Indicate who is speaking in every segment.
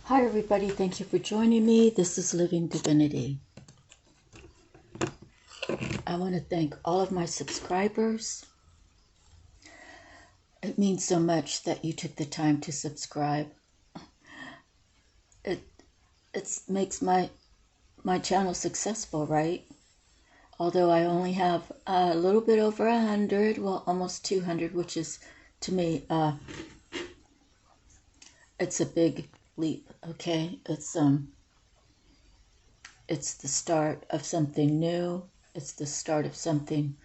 Speaker 1: Hi everybody, thank you for joining me. This is Living Divinity. I want to thank all of my subscribers. It means so much that you took the time to subscribe. It makes my channel successful, right? Although I only have a little bit over 100, well almost 200, which is to me it's a big leap, okay? It's the start of something new. It's the start of something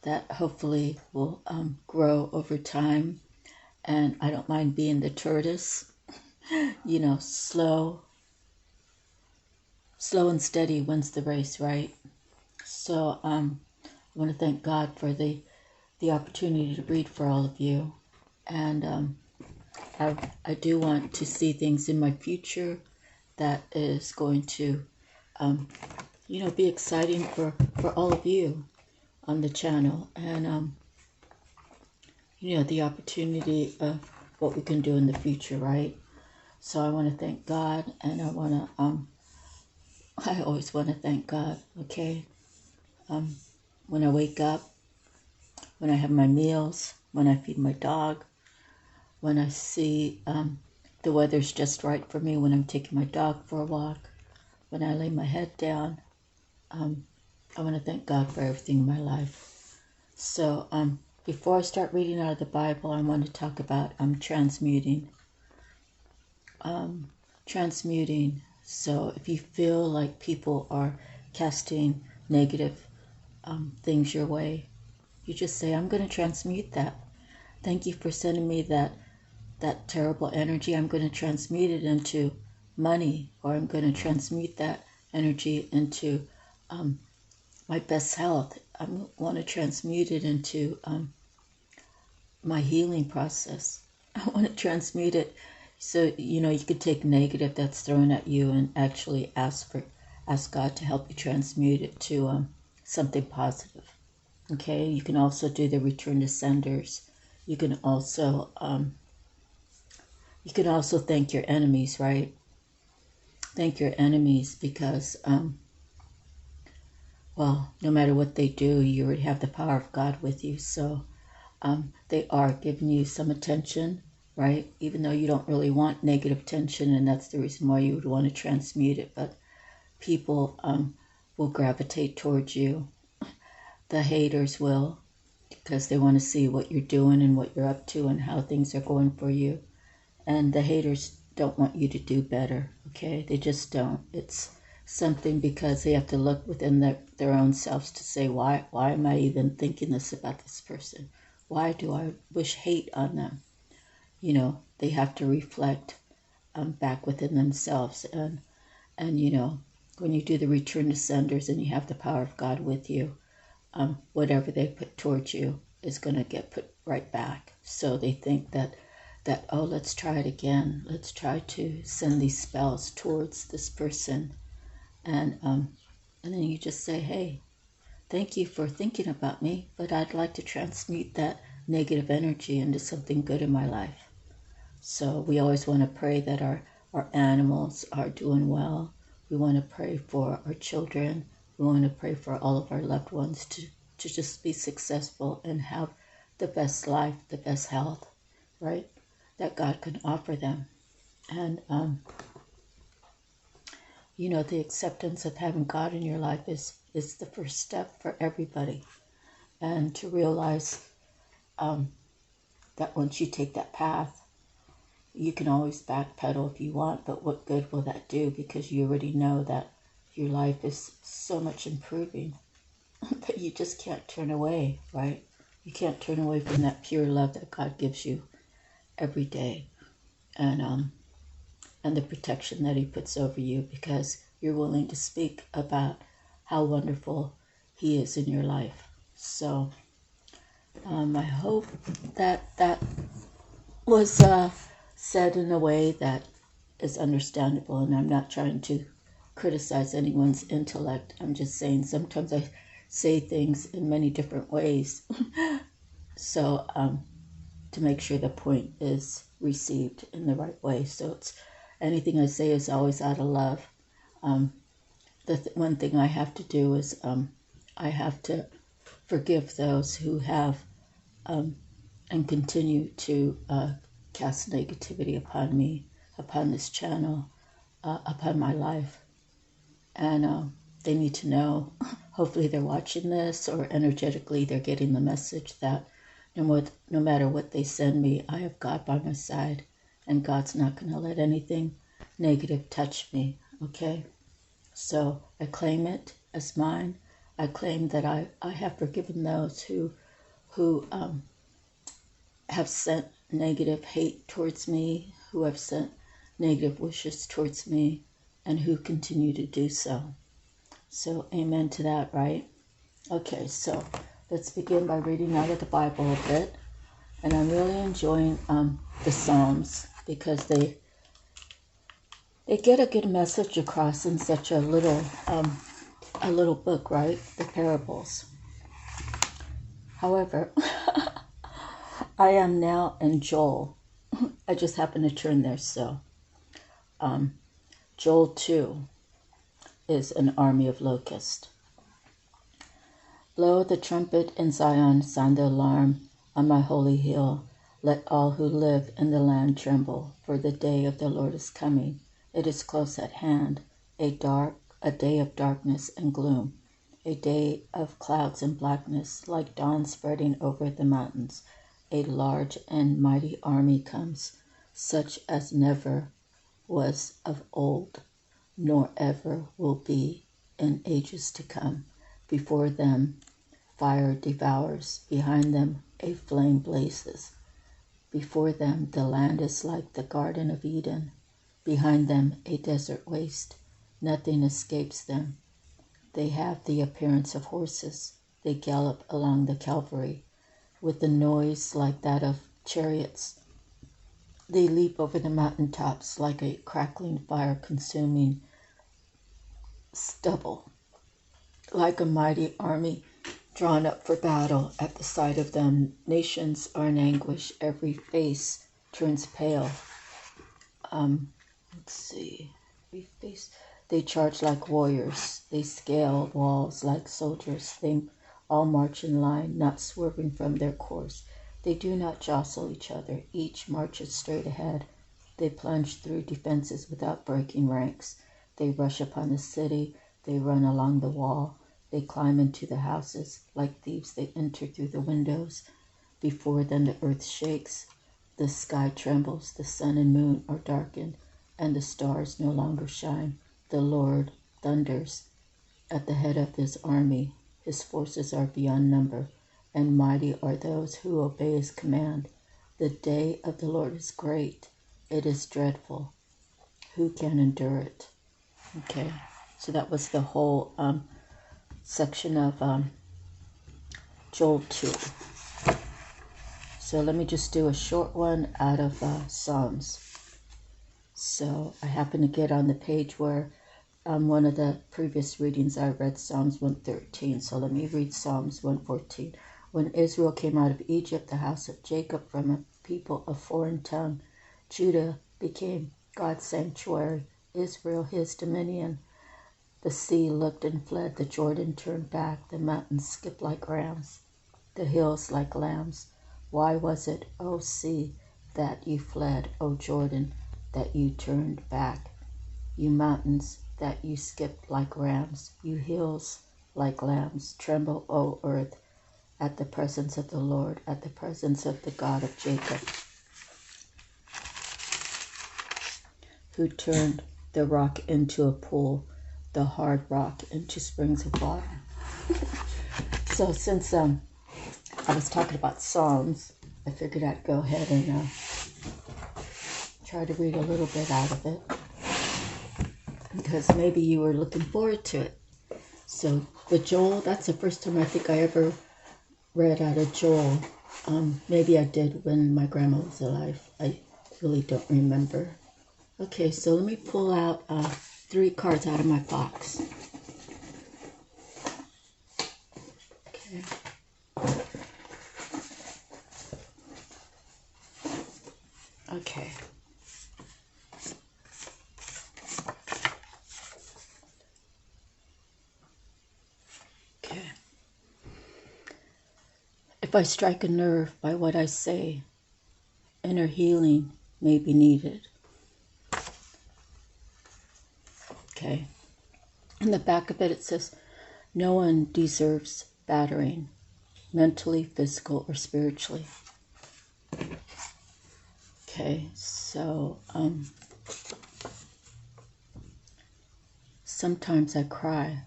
Speaker 1: that hopefully will grow over time. And I don't mind being the tortoise, slow and steady wins the race, right? So I want to thank God for the opportunity to read for all of you. And I do want to see things in my future that is going to, be exciting for all of you on the channel. And, the opportunity of what we can do in the future, right? So I want to thank God, and I always want to thank God, okay? When I wake up, when I have my meals, when I feed my dog, when I see the weather's just right for me, when I'm taking my dog for a walk, when I lay my head down, I want to thank God for everything in my life. So before I start reading out of the Bible, I want to talk about transmuting. Transmuting. So if you feel like people are casting negative things your way, you just say, I'm going to transmute that. Thank you for sending me that terrible energy. I'm going to transmute it into money, or I'm going to transmute that energy into my best health. I want to transmute it into my healing process. I want to transmute it so you could take negative that's thrown at you and actually ask God to help you transmute it to something positive. Okay, you can also do the return to senders. You can also thank your enemies, right? Thank your enemies because no matter what they do, you already have the power of God with you. So they are giving you some attention, right? Even though you don't really want negative attention, and that's the reason why you would want to transmute it. But people will gravitate towards you. The haters will, because they want to see what you're doing and what you're up to and how things are going for you. And the haters don't want you to do better, okay? They just don't. It's something because they have to look within their own selves to say, why am I even thinking this about this person? Why do I wish hate on them? They have to reflect back within themselves. And when you do the return to senders and you have the power of God with you, whatever they put towards you is going to get put right back. So they think that oh, let's try it again. Let's try to send these spells towards this person. And then you just say, hey, thank you for thinking about me, but I'd like to transmute that negative energy into something good in my life. So we always want to pray that our animals are doing well. We want to pray for our children. We want to pray for all of our loved ones to just be successful and have the best life, the best health, right, that God can offer them. And, the acceptance of having God in your life is the first step for everybody. And to realize that once you take that path, you can always backpedal if you want, but what good will that do? Because you already know that your life is so much improving that you just can't turn away, right? You can't turn away from that pure love that God gives you every day, and the protection that He puts over you, because you're willing to speak about how wonderful He is in your life. So I hope that was said in a way that is understandable, and I'm not trying to criticize anyone's intellect. I'm just saying sometimes I say things in many different ways. So to make sure the point is received in the right way. So anything I say is always out of love. The one thing I have to do is I have to forgive those who have and continue to cast negativity upon me, upon this channel, upon my life. And they need to know, hopefully they're watching this, or energetically they're getting the message that no matter what they send me, I have God by my side, and God's not going to let anything negative touch me, okay? So I claim it as mine. I claim that I have forgiven those who have sent negative hate towards me, who have sent negative wishes towards me, and who continue to do so. So amen to that, right? Okay, so let's begin by reading out of the Bible a bit. And I'm really enjoying the Psalms because they get a good message across in such a little book, right? The parables. However, I am now in Joel. I just happened to turn there, so Joel 2 is an army of locusts. Blow the trumpet in Zion, sound the alarm on my holy hill. Let all who live in the land tremble, for the day of the Lord is coming. It is close at hand, a day of darkness and gloom, a day of clouds and blackness, like dawn spreading over the mountains. A large and mighty army comes, such as never was of old, nor ever will be in ages to come. Before them fire devours, behind them a flame blazes. Before them the land is like the Garden of Eden, behind them a desert waste. Nothing escapes them. They have the appearance of horses. They gallop along the Calvary with a noise like that of chariots. They leap over the mountain tops like a crackling fire consuming stubble, like a mighty army drawn up for battle. At the sight of them, nations are in anguish. Every face turns pale. Every face. They charge like warriors. They scale walls like soldiers. They all march in line, not swerving from their course. They do not jostle each other. Each marches straight ahead. They plunge through defenses without breaking ranks. They rush upon the city. They run along the wall. They climb into the houses. Like thieves, they enter through the windows. Before them the earth shakes. The sky trembles. The sun and moon are darkened, and the stars no longer shine. The Lord thunders at the head of his army. His forces are beyond number, and mighty are those who obey his command. The day of the Lord is great. It is dreadful. Who can endure it? Okay, so that was the whole section of Joel 2. So let me just do a short one out of Psalms. So I happen to get on the page where one of the previous readings I read Psalms 113. So let me read Psalms 114. When Israel came out of Egypt, the house of Jacob from a people of foreign tongue, Judah became God's sanctuary, Israel his dominion. The sea looked and fled, the Jordan turned back, the mountains skipped like rams, the hills like lambs. Why was it, O sea, that you fled, O Jordan, that you turned back? You mountains, that you skipped like rams, you hills like lambs. Tremble, O earth, at the presence of the Lord, at the presence of the God of Jacob, who turned the rock into a pool, the hard rock into springs of water. So since I was talking about Psalms, I figured I'd go ahead and try to read a little bit out of it, because maybe you were looking forward to it. So the Joel, that's the first time I think I ever read out of Joel. Maybe I did when my grandma was alive. I really don't remember. Okay, so let me pull out 3 cards out of my box. Okay. Okay. If I strike a nerve by what I say, inner healing may be needed. Okay. In the back of it, it says, no one deserves battering, mentally, physical, or spiritually. Okay, so sometimes I cry,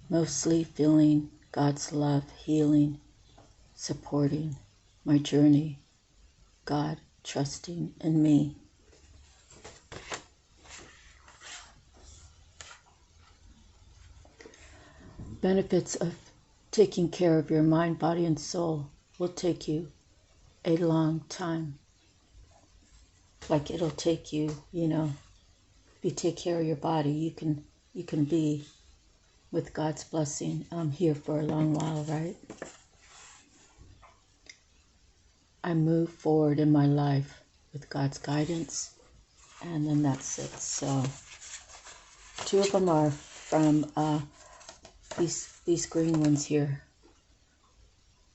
Speaker 1: mostly feeling God's love, healing, supporting my journey, God trusting in me. Benefits of taking care of your mind, body, and soul will take you a long time. Like it'll take you, if you take care of your body, you can be, with God's blessing, here for a long while, right? I move forward in my life with God's guidance, and then that's it. So 2 of them are from these green ones here.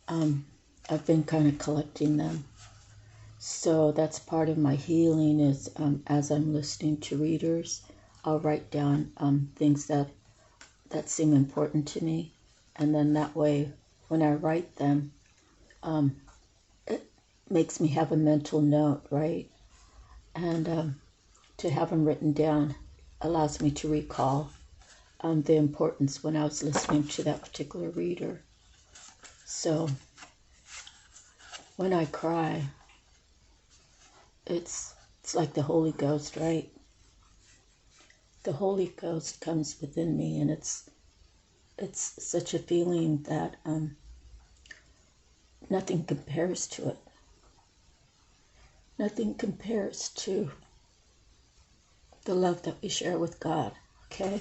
Speaker 1: I've been kind of collecting them. So that's part of my healing is as I'm listening to readers, I'll write down things that seem important to me. And then that way, when I write them, it makes me have a mental note, right? And to have them written down allows me to recall the importance when I was listening to that particular reader. So when I cry, it's like the Holy Ghost, right? The Holy Ghost comes within me, and it's such a feeling that nothing compares to it. Nothing compares to the love that we share with God, okay?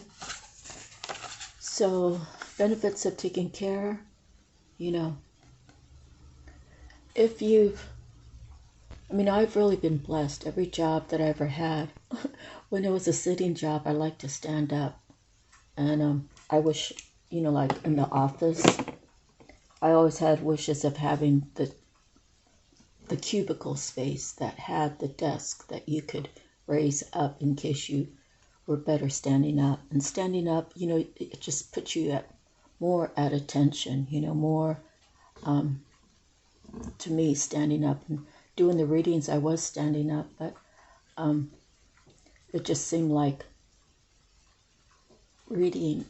Speaker 1: So, benefits of taking care, if I've really been blessed. Every job that I ever had, when it was a sitting job, I liked to stand up. And I wish, like in the office, I always had wishes of having the cubicle space that had the desk that you could raise up in case you were better standing up. And standing up, it just puts you more at attention, more, to me, standing up and doing the readings, I was standing up, but it just seemed like reading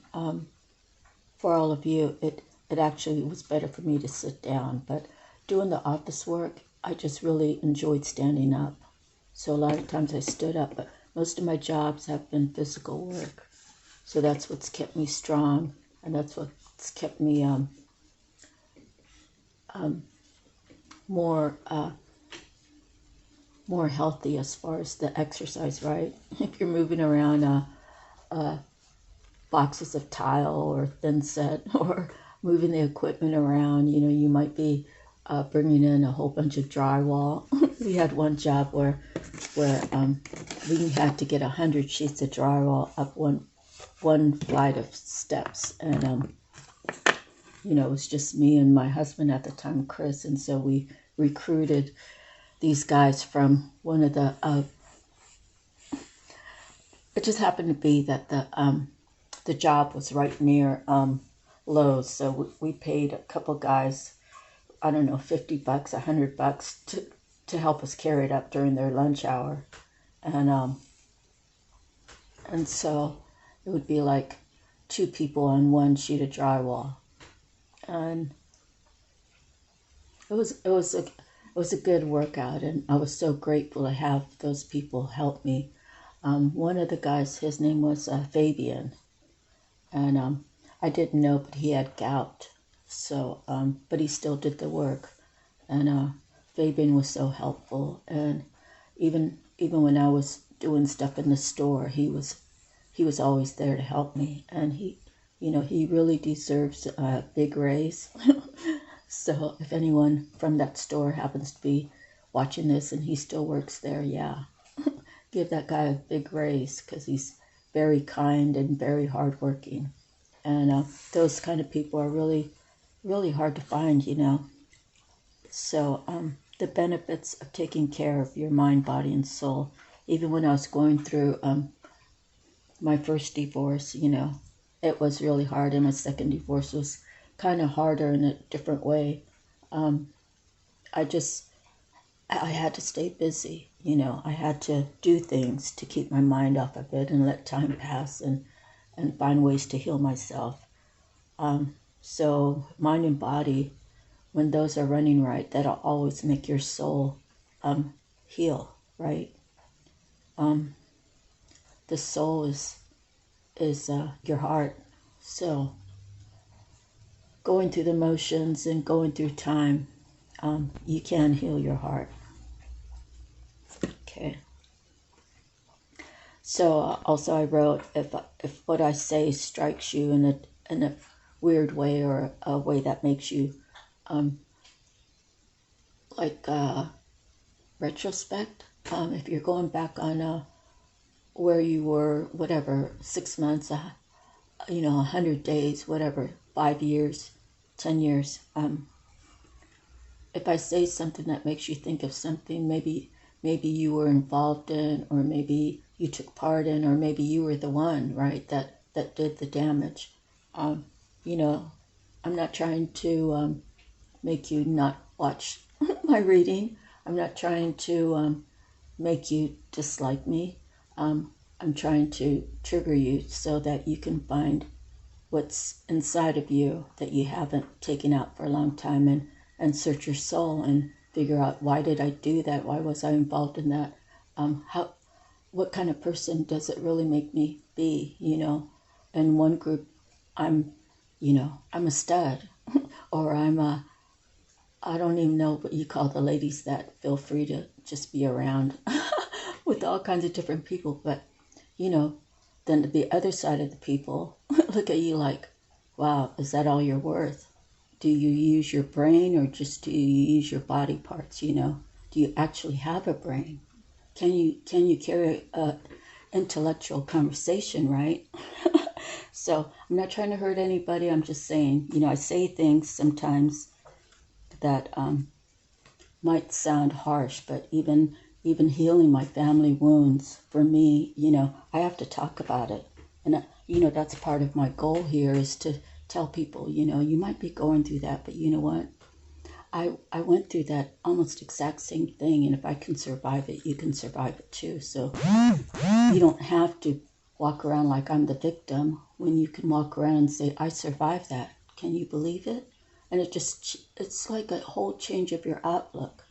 Speaker 1: for all of you, it actually was better for me to sit down. But doing the office work, I just really enjoyed standing up. So a lot of times I stood up, but most of my jobs have been physical work. So that's what's kept me strong, and that's what's kept me more healthy as far as the exercise, right? If you're moving around boxes of tile or thin set or moving the equipment around, you might be bringing in a whole bunch of drywall. We had one job where we had to get 100 sheets of drywall up one flight of steps, and it was just me and my husband at the time, Chris, and so we recruited these guys from one of the it just happened to be that the job was right near Lowe's, so we paid a couple guys, I don't know, $50, $100 to help us carry it up during their lunch hour, and so it would be like 2 people on one sheet of drywall, and it was a good workout, and I was so grateful to have those people help me. One of the guys, his name was Fabian, and I didn't know, but he had gout. So, but he still did the work, and Fabian was so helpful. And even when I was doing stuff in the store, he was always there to help me. And he really deserves a big raise. So if anyone from that store happens to be watching this and he still works there, yeah, give that guy a big raise, because he's very kind and very hardworking. And those kind of people are really, really hard to find, So the benefits of taking care of your mind, body, and soul. Even when I was going through my first divorce, it was really hard, and my second divorce was kind of harder in a different way. I had to stay busy, I had to do things to keep my mind off of it and let time pass and find ways to heal myself. So mind and body, when those are running right, that'll always make your soul heal, right? The soul is your heart. So going through the motions and going through time, you can heal your heart. Okay. So also I wrote, if what I say strikes you in a weird way or a way that makes you retrospect, if you're going back on where you were, whatever, 6 months, 100 days, whatever, 5 years, 10 years, if I say something that makes you think of something, maybe you were involved in, or maybe you took part in, or maybe you were the one, right, that did the damage. I'm not trying to make you not watch my reading. I'm not trying to make you dislike me. I'm trying to trigger you so that you can find what's inside of you that you haven't taken out for a long time, and search your soul and figure out, why did I do that? Why was I involved in that? What kind of person does it really make me be? In one group, I'm a stud, or I don't even know what you call the ladies that feel free to just be around with all kinds of different people. But, then the other side of the people look at you like, wow, is that all you're worth? Do you use your brain, or just do you use your body parts? Do you actually have a brain? Can you carry a intellectual conversation, right? So I'm not trying to hurt anybody. I'm just saying, I say things sometimes that might sound harsh, but even healing my family wounds, for me, I have to talk about it. And, that's part of my goal here, is to tell people, you might be going through that, but you know what? I went through that almost exact same thing, and if I can survive it, you can survive it too. So you don't have to walk around like I'm the victim, when you can walk around and say, I survived that. Can you believe it? And it's like a whole change of your outlook.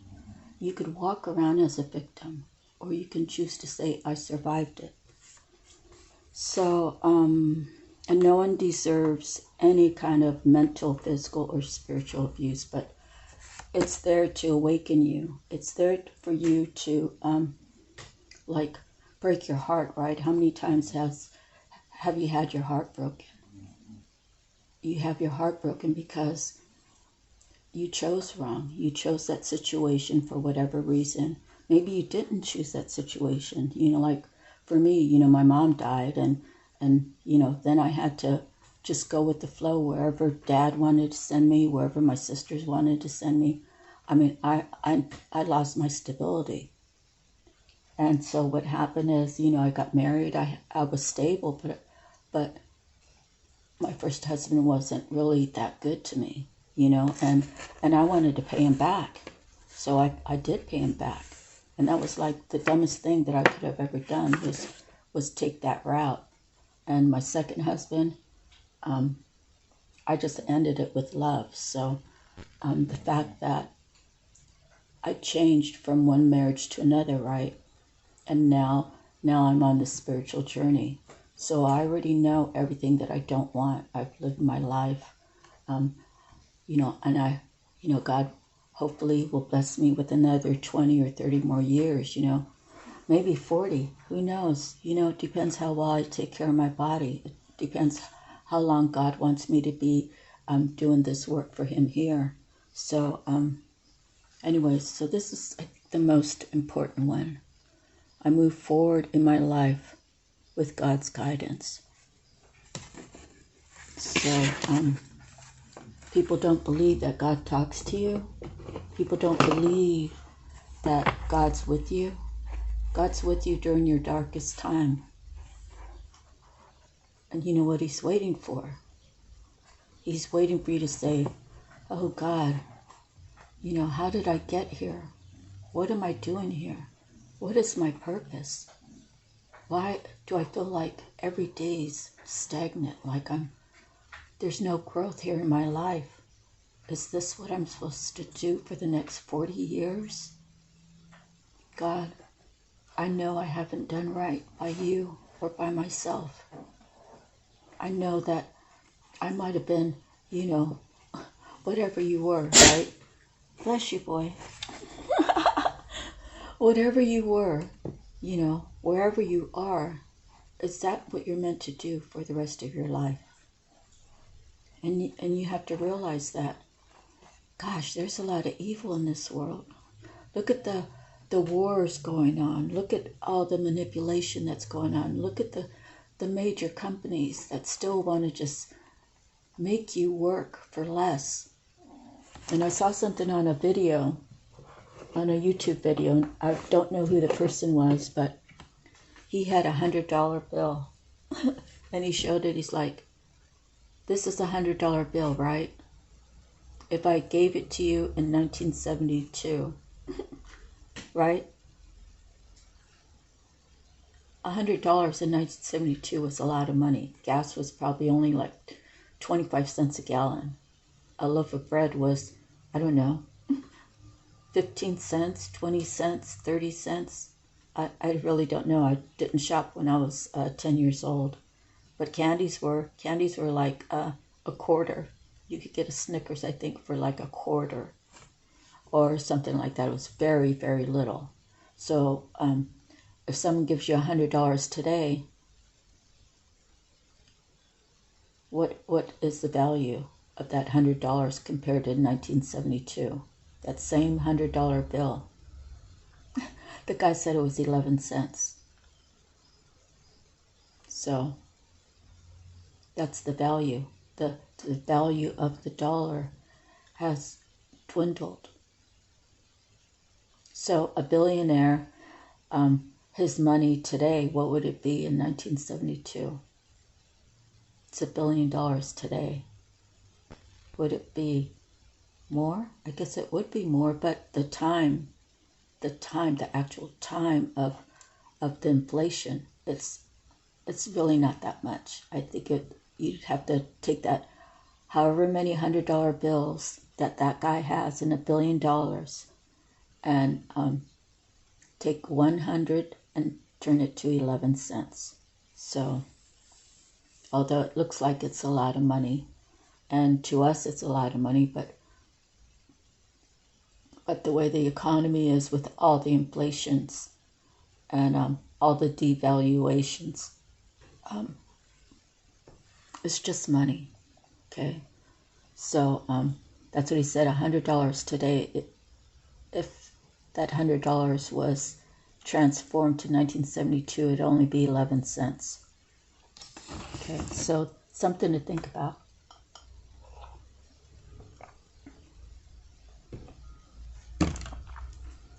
Speaker 1: You could walk around as a victim, or you can choose to say, I survived it. So, and no one deserves any kind of mental, physical, or spiritual abuse, but it's there to awaken you. It's there for you to, break your heart, right? How many times have you had your heart broken? You have your heart broken because you chose wrong. You chose that situation for whatever reason. Maybe you didn't choose that situation. Like for me, my mom died, and then I had to just go with the flow wherever Dad wanted to send me, wherever my sisters wanted to send me. I mean, I lost my stability. And so what happened is, I got married. I was stable, but my first husband wasn't really that good to me, and I wanted to pay him back. So I did pay him back. And that was like the dumbest thing that I could have ever done, was take that route. And my second husband, I just ended it with love. So the fact that I changed from one marriage to another, right? And now I'm on this spiritual journey. So I already know everything that I don't want. I've lived my life, and God hopefully will bless me with another 20 or 30 more years, maybe 40, who knows? It depends how well I take care of my body. It depends how long God wants me to be doing this work for him here. So anyways, so this is the most important one. I move forward in my life with God's guidance. So People don't believe that God talks to you. People don't believe that God's with you. God's with you during your darkest time. And you know what He's waiting for? He's waiting for you to say, oh God, you know, how did I get here? What am I doing here? What is my purpose? Why do I feel like every day's stagnant, like there's no growth here in my life? Is this what I'm supposed to do for the next 40 years? God, I know I haven't done right by you or by myself. I know that I might have been, you know, whatever you were, right? Bless you, boy. Whatever you were, you know, wherever you are, is that what you're meant to do for the rest of your life? And you have to realize that, gosh, there's a lot of evil in this world. Look at the wars going on. Look at all the manipulation that's going on. Look at the major companies that still want to just make you work for less. And I saw something on a video, on a YouTube video, and I don't know who the person was, but he had $100 bill. And he showed it. He's like, this is $100 bill, right? If I gave it to you in 1972, right? $100 in 1972 was a lot of money. Gas was probably only like 25 cents a gallon. A loaf of bread was, I don't know, 15 cents, 20 cents, 30 cents. I really don't know. I didn't shop when I was 10 years old. But candies were like a quarter. You could get a Snickers, I think, for like a quarter or something like that. It was very, very little. So if someone gives you $100 today, what is the value of that $100 compared to 1972? That same $100 bill. The guy said it was 11 cents. So that's the value. The value of the dollar has dwindled. So a billionaire, his money today, what would it be in 1972? It's $1 billion today. Would it be more? I guess it would be more, but the actual time of the inflation, it's really not that much. I think you'd have to take that however many $100 bills that guy has in $1 billion and take 100 and turn it to 11 cents. So although it looks like it's a lot of money, and to us it's a lot of money, but the way the economy is with all the inflations and all the devaluations, it's just money, okay? So that's what he said, $100 today. If that $100 was transformed to 1972, it'd only be 11 cents. Okay, so something to think about.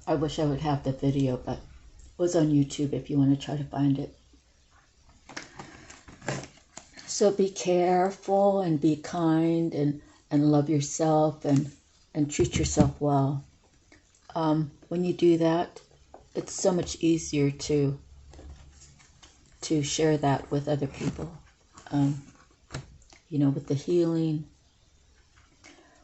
Speaker 1: I wish I would have the video, but it was on YouTube if you want to try to find it. So be careful and be kind and love yourself and treat yourself well. When you do that, it's so much easier to share that with other people. You know, with the healing,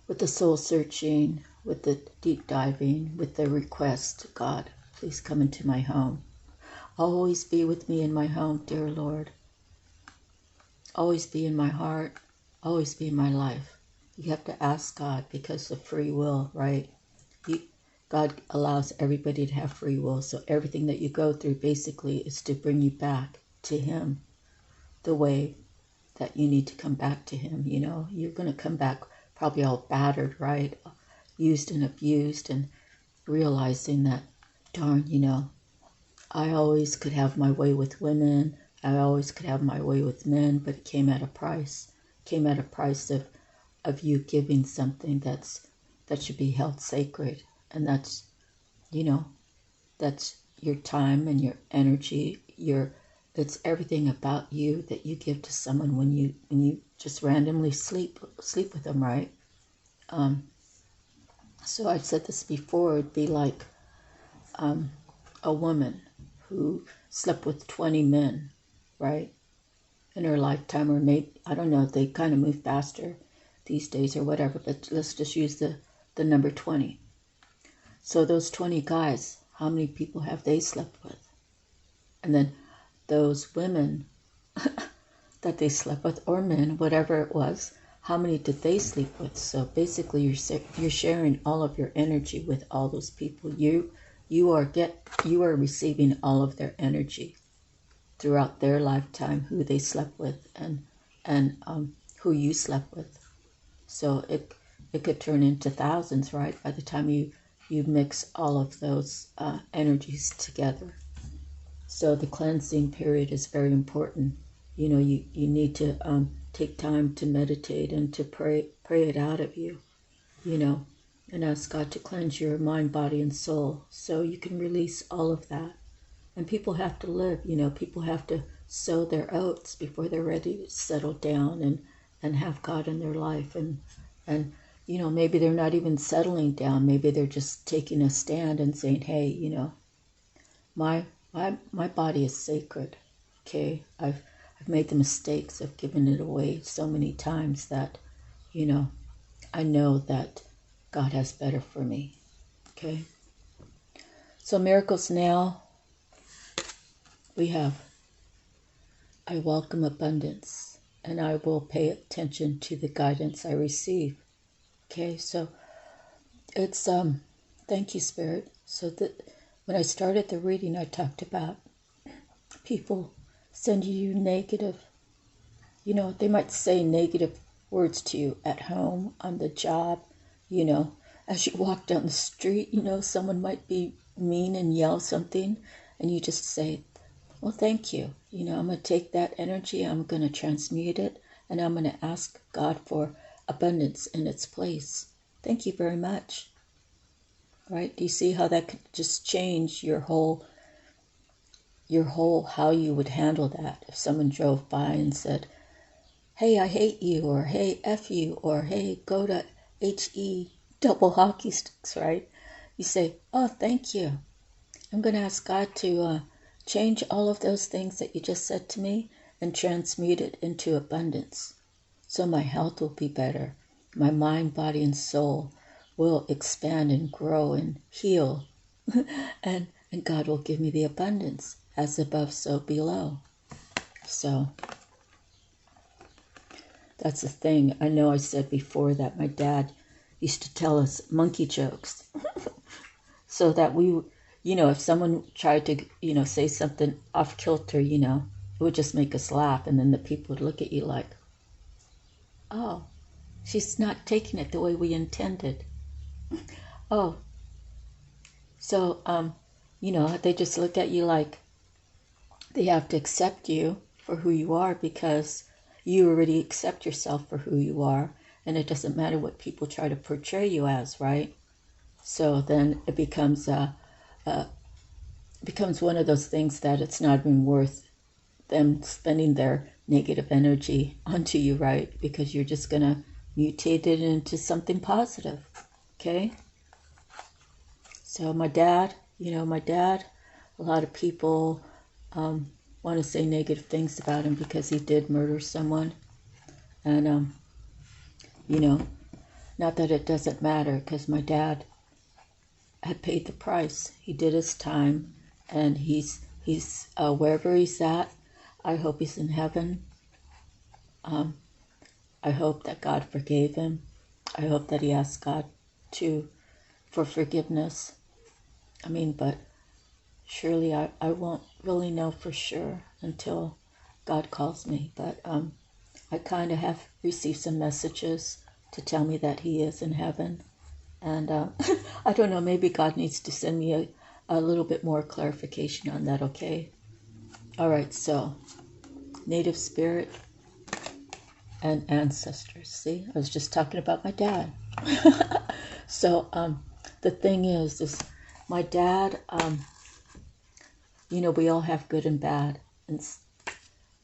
Speaker 1: with the soul searching, with the deep diving, with the request, God, please come into my home. Always be with me in my home, dear Lord. Always be in my heart. Always be in my life. You have to ask God because of free will, right? God allows everybody to have free will. So everything that you go through basically is to bring you back to Him the way that you need to come back to Him. You know, you're going to come back probably all battered, right? Used and abused, and realizing that, darn, you know, I always could have my way with women. I always could have my way with men, but it came at a price. It came at a price of of you giving something that should be held sacred. And that's, you know, that's your time and your energy, it's everything about you that you give to someone when you just randomly sleep with them, right? So I've said this before, it'd be like a woman who slept with 20 men, right, in her lifetime, or maybe, I don't know, they kind of move faster these days or whatever, but let's just use the number 20. So those 20 guys, how many people have they slept with? And then those women that they slept with, or men, whatever it was, how many did they sleep with? So basically you're sharing all of your energy with all those people. You are receiving all of their energy throughout their lifetime, who they slept with and who you slept with. So it could turn into thousands, right? By the time you mix all of those energies together. So the cleansing period is very important. You know, you need to take time to meditate and to pray it out of you, you know, and ask God to cleanse your mind, body, and soul so you can release all of that. And people have to live, you know, people have to sow their oats before they're ready to settle down and have God in their life. And you know, maybe they're not even settling down. Maybe they're just taking a stand and saying, hey, you know, my body is sacred. Okay, I've made the mistakes of giving it away so many times that, you know that God has better for me. Okay. So miracles now, we have, I welcome abundance and I will pay attention to the guidance I receive. Okay, so it's thank you, Spirit. So that when I started the reading, I talked about people sending you negative, you know, they might say negative words to you at home, on the job, you know, as you walk down the street, you know, someone might be mean and yell something, and you just say, well, thank you. You know, I'm going to take that energy, I'm going to transmute it, and I'm going to ask God for abundance in its place. Thank you very much. Right? Do you see how that could just change your whole how you would handle that? If someone drove by and said, hey, I hate you, or hey, F you, or hey, go to HE double hockey sticks, right? You say, oh, thank you. I'm going to ask God to change all of those things that you just said to me and transmute it into abundance. So my health will be better. My mind, body, and soul will expand and grow and heal. and God will give me the abundance, as above, so below. So that's the thing. I know I said before that my dad used to tell us monkey jokes. So that we, you know, if someone tried to, you know, say something off kilter, you know, it would just make us laugh. And then the people would look at you like, oh, she's not taking it the way we intended. Oh, so, you know, they just look at you like they have to accept you for who you are, because you already accept yourself for who you are, and it doesn't matter what people try to portray you as, right? So then it becomes one of those things that it's not even worth them spending their negative energy onto you, right? Because you're just going to mutate it into something positive, okay? So my dad, a lot of people want to say negative things about him because he did murder someone. And, not that it doesn't matter, because my dad had paid the price. He did his time, and he's wherever he's at, I hope he's in heaven. I hope that God forgave him. I hope that he asked God for forgiveness. But surely I won't really know for sure until God calls me. But I kind of have received some messages to tell me that he is in heaven. And I don't know, maybe God needs to send me a little bit more clarification on that, okay? All right, so native spirit and ancestors. See, I was just talking about my dad. So the thing is my dad, we all have good and bad, and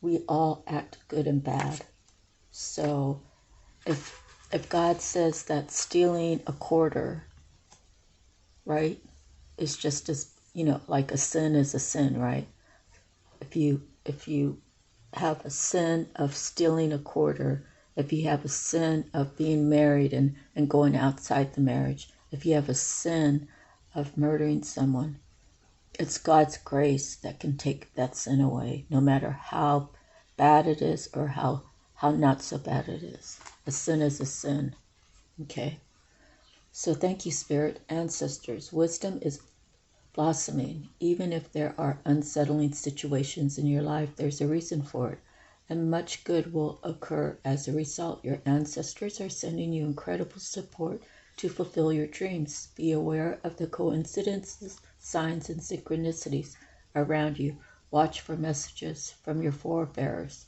Speaker 1: we all act good and bad. So if God says that stealing a quarter, right, is just as, like a sin is a sin, right? If you have a sin of stealing a quarter, if you have a sin of being married and going outside the marriage, if you have a sin of murdering someone, it's God's grace that can take that sin away, no matter how bad it is or how not so bad it is. A sin is a sin. Okay? So thank you, Spirit, ancestors. Wisdom is blossoming. Even if there are unsettling situations in your life, there's a reason for it. And much good will occur as a result. Your ancestors are sending you incredible support to fulfill your dreams. Be aware of the coincidences, signs, and synchronicities around you. Watch for messages from your forebears.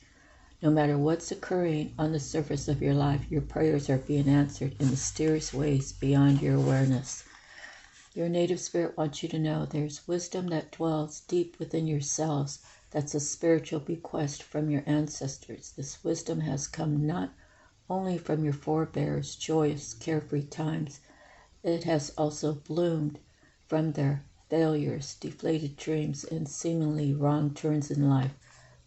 Speaker 1: No matter what's occurring on the surface of your life, your prayers are being answered in mysterious ways beyond your awareness. Your native spirit wants you to know there's wisdom that dwells deep within yourselves. That's a spiritual bequest from your ancestors. This wisdom has come not only from your forebears' joyous, carefree times, it has also bloomed from their failures, deflated dreams, and seemingly wrong turns in life.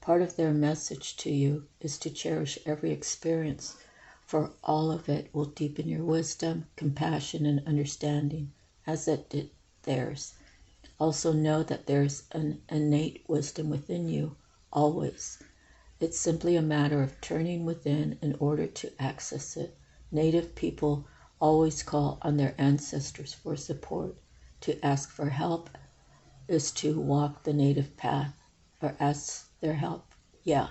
Speaker 1: Part of their message to you is to cherish every experience, for all of it will deepen your wisdom, compassion, and understanding, as it did theirs. Also know that there's an innate wisdom within you, always. It's simply a matter of turning within in order to access it. Native people always call on their ancestors for support. To ask for help is to walk the native path, or ask their help. Yeah.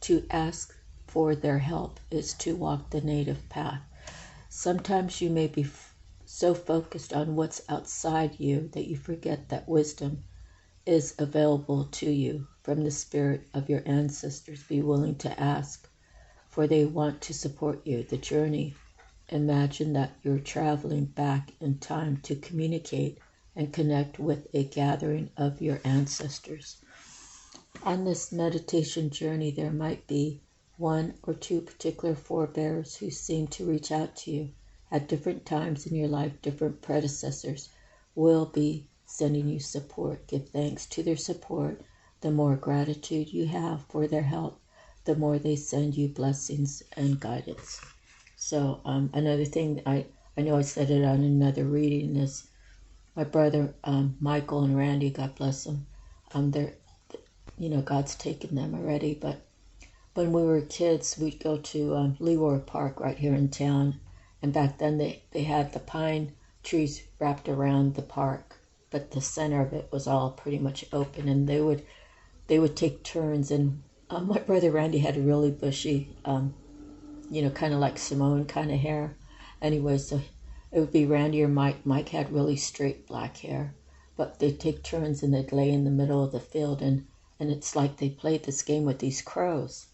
Speaker 1: To ask for their help is to walk the native path. Sometimes you may be so focused on what's outside you that you forget that wisdom is available to you from the spirit of your ancestors. Be willing to ask, for they want to support you. The journey. Imagine that you're traveling back in time to communicate and connect with a gathering of your ancestors. On this meditation journey, there might be one or two particular forebears who seem to reach out to you. At different times in your life, different predecessors will be sending you support. Give thanks to their support. The more gratitude you have for their help, the more they send you blessings and guidance. So another thing, I know I said it on another reading, is my brother Michael and Randy, God bless them. They're, God's taken them already. But when we were kids, we'd go to Leroy Park right here in town. And back then they had the pine trees wrapped around the park, but the center of it was all pretty much open. And they would take turns. And my brother Randy had a really bushy, kind of like Simone kind of hair. Anyway, so it would be Randy or Mike. Mike had really straight black hair, but they'd take turns and they'd lay in the middle of the field, and it's like they played this game with these crows.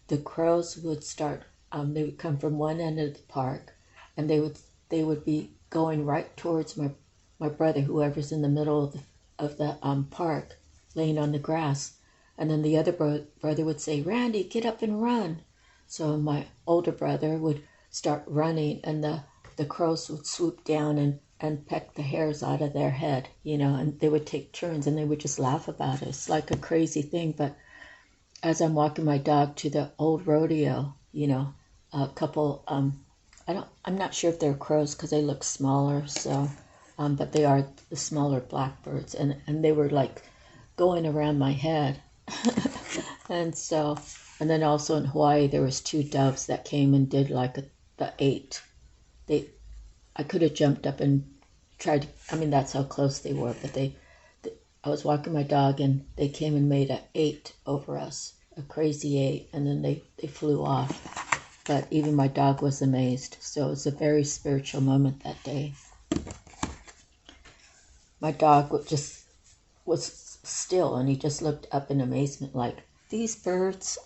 Speaker 1: The crows would start. They would come from one end of the park, and they would be going right towards my brother, whoever's in the middle of the park, laying on the grass, and then the other brother would say, "Randy, get up and run." So my older brother would start running, and the crows would swoop down and peck the hairs out of their head, and they would take turns, and they would just laugh about it. It's like a crazy thing. But as I'm walking my dog to the old rodeo, a couple, I'm not sure if they're crows because they look smaller, so, but they are the smaller blackbirds, and they were like going around my head. And then also in Hawaii, there was 2 doves that came and did like the 8. I could have jumped up and tried to, that's how close they were, but I was walking my dog and they came and made an 8 over us, a crazy 8, and then they flew off. But even my dog was amazed. So it was a very spiritual moment that day. My dog was still, and he just looked up in amazement like, "These birds."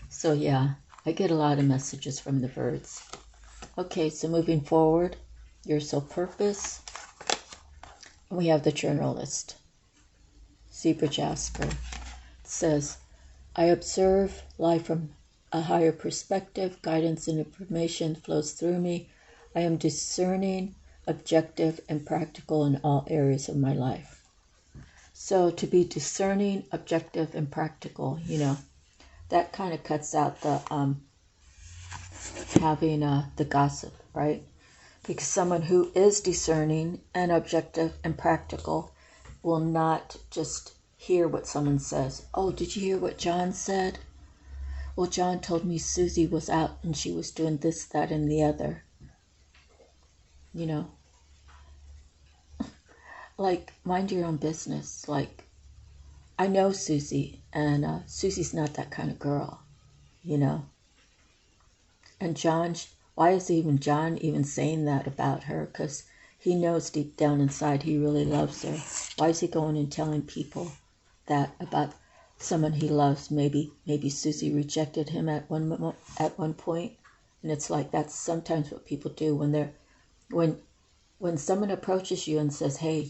Speaker 1: So yeah, I get a lot of messages from the birds. Okay, so moving forward, your soul purpose. And we have the journalist, Zebra Jasper. It says, I observe life from a higher perspective. Guidance and information flows through me. I am discerning, objective, and practical in all areas of my life. So to be discerning, objective, and practical, that kind of cuts out the having the gossip, right? Because someone who is discerning and objective and practical will not just hear what someone says. Oh, did you hear what John said? Well, John told me Susie was out and she was doing this, that, and the other. Like, mind your own business. Like, I know Susie, and Susie's not that kind of girl, And John, why is John even saying that about her? Because he knows deep down inside he really loves her. Why is he going and telling people that about someone he loves? Maybe Susie rejected him at one point, and it's like that's sometimes what people do when someone approaches you and says, "Hey,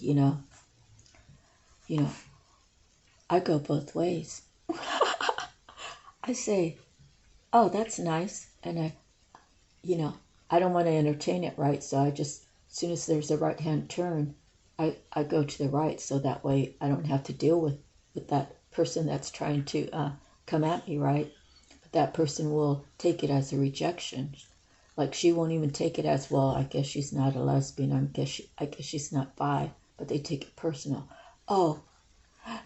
Speaker 1: I go both ways." I say, "Oh, that's nice," and I don't want to entertain it, right? So I just, as soon as there's a right-hand turn, I go to the right, so that way I don't have to deal with that person that's trying to come at me, right? But that person will take it as a rejection. Like, she won't even take it as, well, I guess she's not a lesbian, I guess she's not bi, but they take it personal. Oh,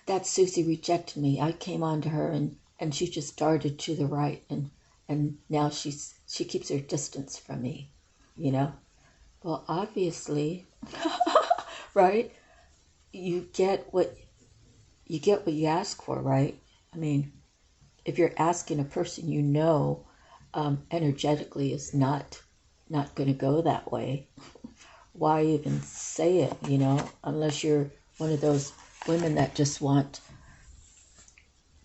Speaker 1: that Susie rejected me. I came on to her and she just darted to the right, and now she keeps her distance from me, Well, obviously, right? You get what you ask for, right? I mean, if you're asking a person energetically is not going to go that way, why even say it, unless you're one of those women that just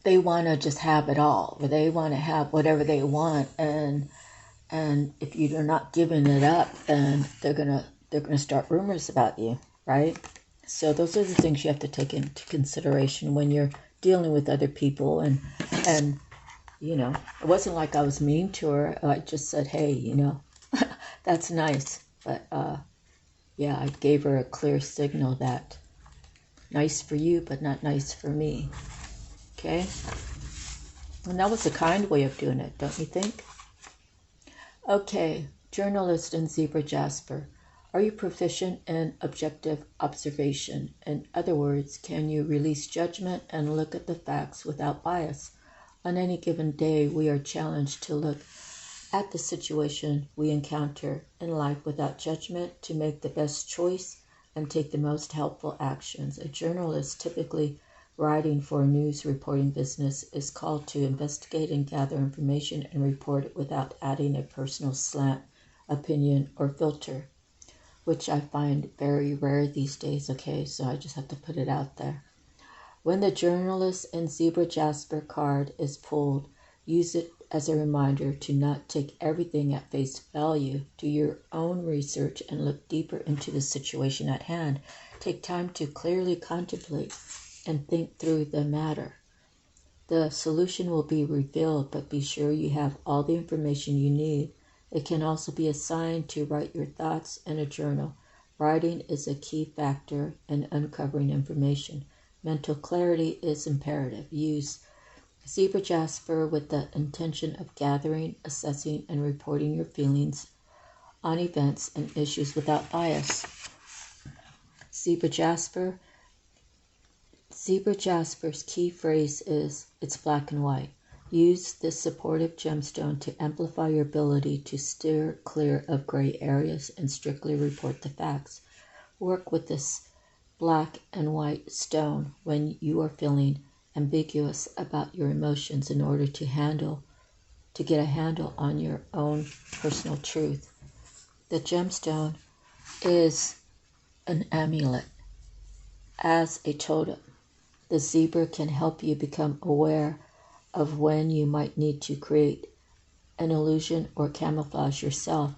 Speaker 1: they want to just have it all, or they want to have whatever they want, and if you're not giving it up, then they're gonna start rumors about you, right? So those are the things you have to take into consideration when you're dealing with other people, and it wasn't like I was mean to her. I just said, hey, that's nice, but yeah, I gave her a clear signal that nice for you, but not nice for me. Okay? And that was a kind way of doing it, don't you think? Okay, journalist and Zebra Jasper. Are you proficient in objective observation? In other words, can you release judgment and look at the facts without bias? On any given day, we are challenged to look at the situation we encounter in life without judgment, to make the best choice and take the most helpful actions. A journalist, typically writing for a news reporting business, is called to investigate and gather information and report it without adding a personal slant, opinion, or filter, which I find very rare these days, okay? So I just have to put it out there. When the journalist and Zebra Jasper card is pulled, use it as a reminder to not take everything at face value. Do your own research and look deeper into the situation at hand. Take time to clearly contemplate and think through the matter. The solution will be revealed, but be sure you have all the information you need. It can also be a sign to write your thoughts in a journal. Writing is a key factor in uncovering information. Mental clarity is imperative. Use Zebra Jasper with the intention of gathering, assessing, and reporting your feelings on events and issues without bias. Zebra Jasper's key phrase is, it's black and white. Use this supportive gemstone to amplify your ability to steer clear of gray areas and strictly report the facts. Work with this black and white stone when you are feeling ambiguous about your emotions in order to get a handle on your own personal truth. The gemstone is an amulet. As a totem, the zebra can help you become aware of when you might need to create an illusion or camouflage yourself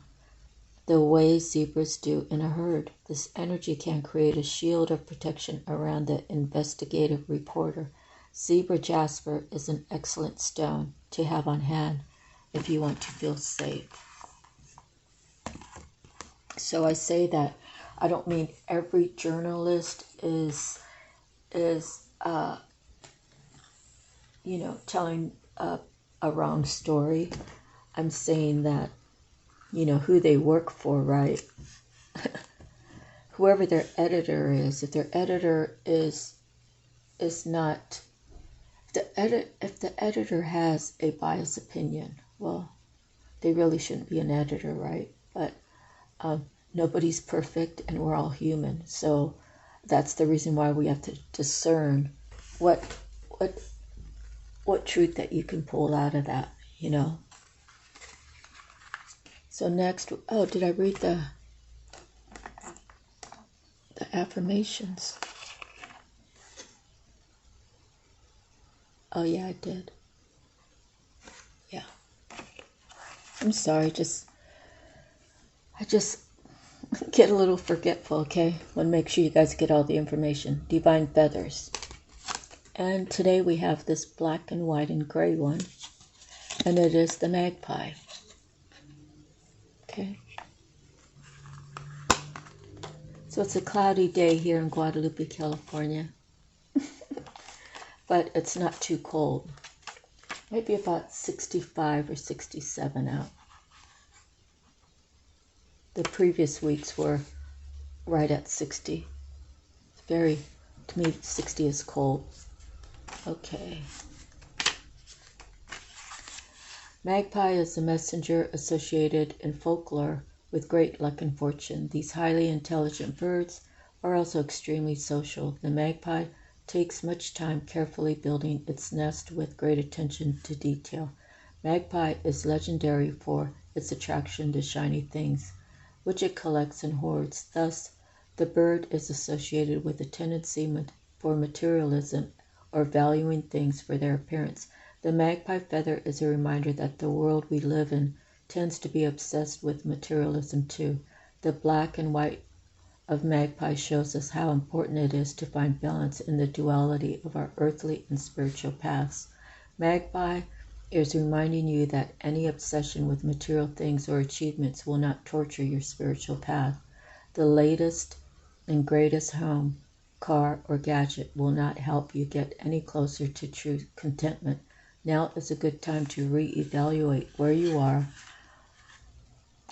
Speaker 1: the way zebras do in a herd. This energy can create a shield of protection around the investigative reporter. Zebra jasper is an excellent stone to have on hand if you want to feel safe. So I say that I don't mean every journalist is telling a wrong story. I'm saying that who they work for, right? Whoever their editor is, if their editor is not, if the editor has a biased opinion, well, they really shouldn't be an editor, right? But nobody's perfect, and we're all human. So that's the reason why we have to discern what truth that you can pull out of that, So next, did I read the affirmations? Oh yeah, I did. Yeah. I'm sorry, I just get a little forgetful, okay? Want to make sure you guys get all the information. Divine feathers. And today we have this black and white and gray one, and it is the magpie. Okay. So it's a cloudy day here in Guadalupe, California. But it's not too cold. Maybe about 65 or 67 out. The previous weeks were right at 60. To me, 60 is cold. Okay. Magpie is a messenger associated in folklore with great luck and fortune. These highly intelligent birds are also extremely social. The magpie takes much time carefully building its nest with great attention to detail. Magpie is legendary for its attraction to shiny things, which it collects and hoards. Thus, the bird is associated with a tendency for materialism or valuing things for their appearance. The magpie feather is a reminder that the world we live in tends to be obsessed with materialism too. The black and white of magpie shows us how important it is to find balance in the duality of our earthly and spiritual paths. Magpie is reminding you that any obsession with material things or achievements will not torture your spiritual path. The latest and greatest home, car, or gadget will not help you get any closer to true contentment. Now is a good time to reevaluate where you are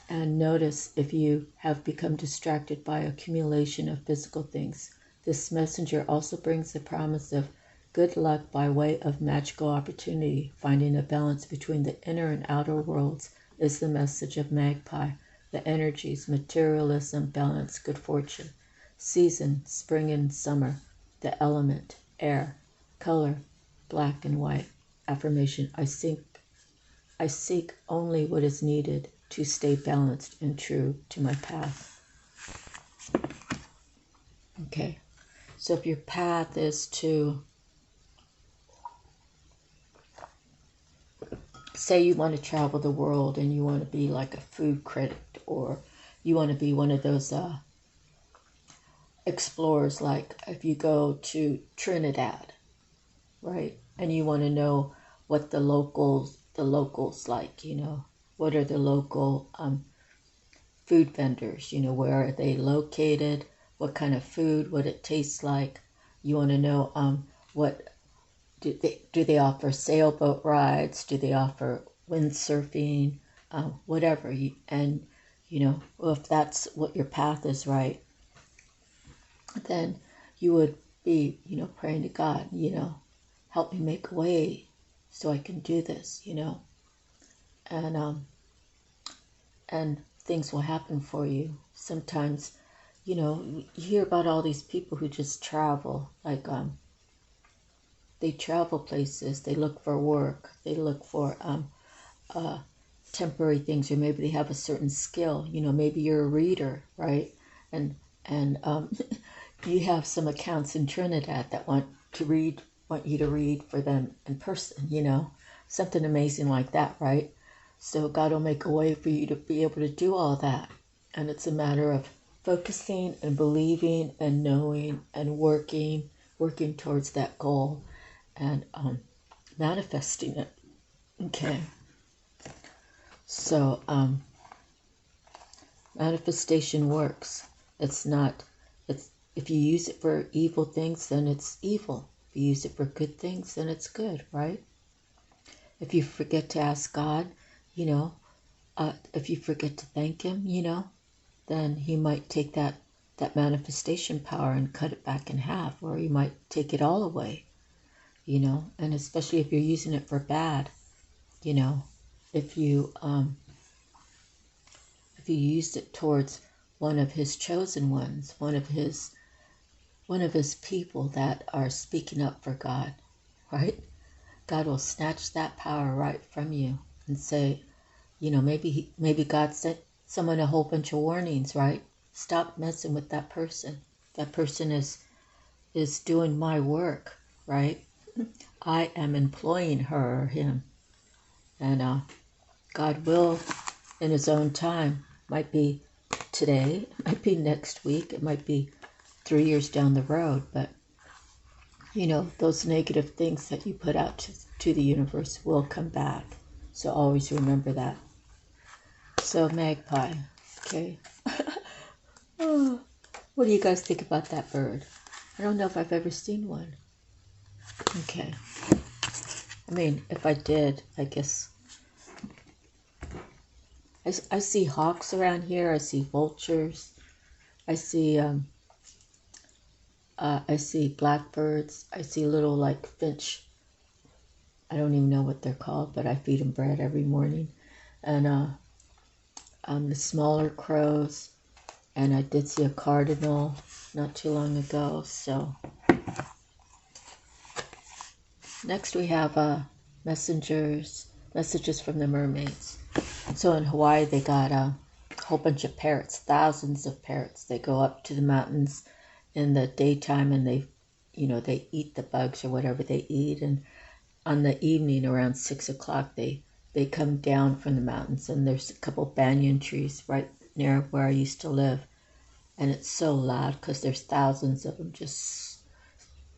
Speaker 1: and notice if you have become distracted by accumulation of physical things. This messenger also brings the promise of good luck by way of magical opportunity. Finding a balance between the inner and outer worlds is the message of magpie. The energies, materialism, balance, good fortune. Season, spring and summer. The element, air. Color, black and white. Affirmation, I seek only what is needed to stay balanced and true to my path. Okay, so if your path is to, say you want to travel the world and you want to be like a food critic, or you want to be one of those explorers, like if you go to Trinidad, right? And you want to know what the locals like, what are the local food vendors, where are they located, what kind of food, what it tastes like. You want to know what do they offer sailboat rides, do they offer windsurfing, whatever. Well, if that's what your path is, right, then you would be, praying to God, help me make a way so I can do this, and things will happen for you. Sometimes, you hear about all these people who just travel, like they travel places, they look for work, they look for temporary things, or maybe they have a certain skill, maybe you're a reader, right? And you have some accounts in Trinidad that want you to read for them in person, something amazing like that, right? So God will make a way for you to be able to do all that. And it's a matter of focusing and believing and knowing and working towards that goal and manifesting it. Okay. So manifestation works. It's if you use it for evil things, then it's evil. If you use it for good things, then it's good, right? If you forget to ask God, if you forget to thank Him, then He might take that manifestation power and cut it back in half, or He might take it all away, and especially if you're using it for bad, if you used it towards one of His chosen ones, one of His people that are speaking up for God, right? God will snatch that power right from you and say, maybe God sent someone a whole bunch of warnings, right? Stop messing with that person. That person is doing my work, right? I am employing her or him. And God will, in His own time, might be today, it might be next week, it might be 3 years down the road, but those negative things that you put out to the universe will come back. So always remember that. So magpie, okay. Oh, what do you guys think about that bird? I don't know if I've ever seen one. Okay. I mean, if I did, I guess. I see hawks around here. I see vultures. I see blackbirds. I see little like finch. I don't even know what they're called, but I feed them bread every morning. And the smaller crows. And I did see a cardinal not too long ago. So next we have messages from the mermaids. So in Hawaii they got a whole bunch of parrots, thousands of parrots. They go up to the mountains in the daytime and they eat the bugs or whatever they eat. And on the evening around 6 o'clock they come down from the mountains, and there's a couple banyan trees right near where I used to live. And it's so loud because there's thousands of them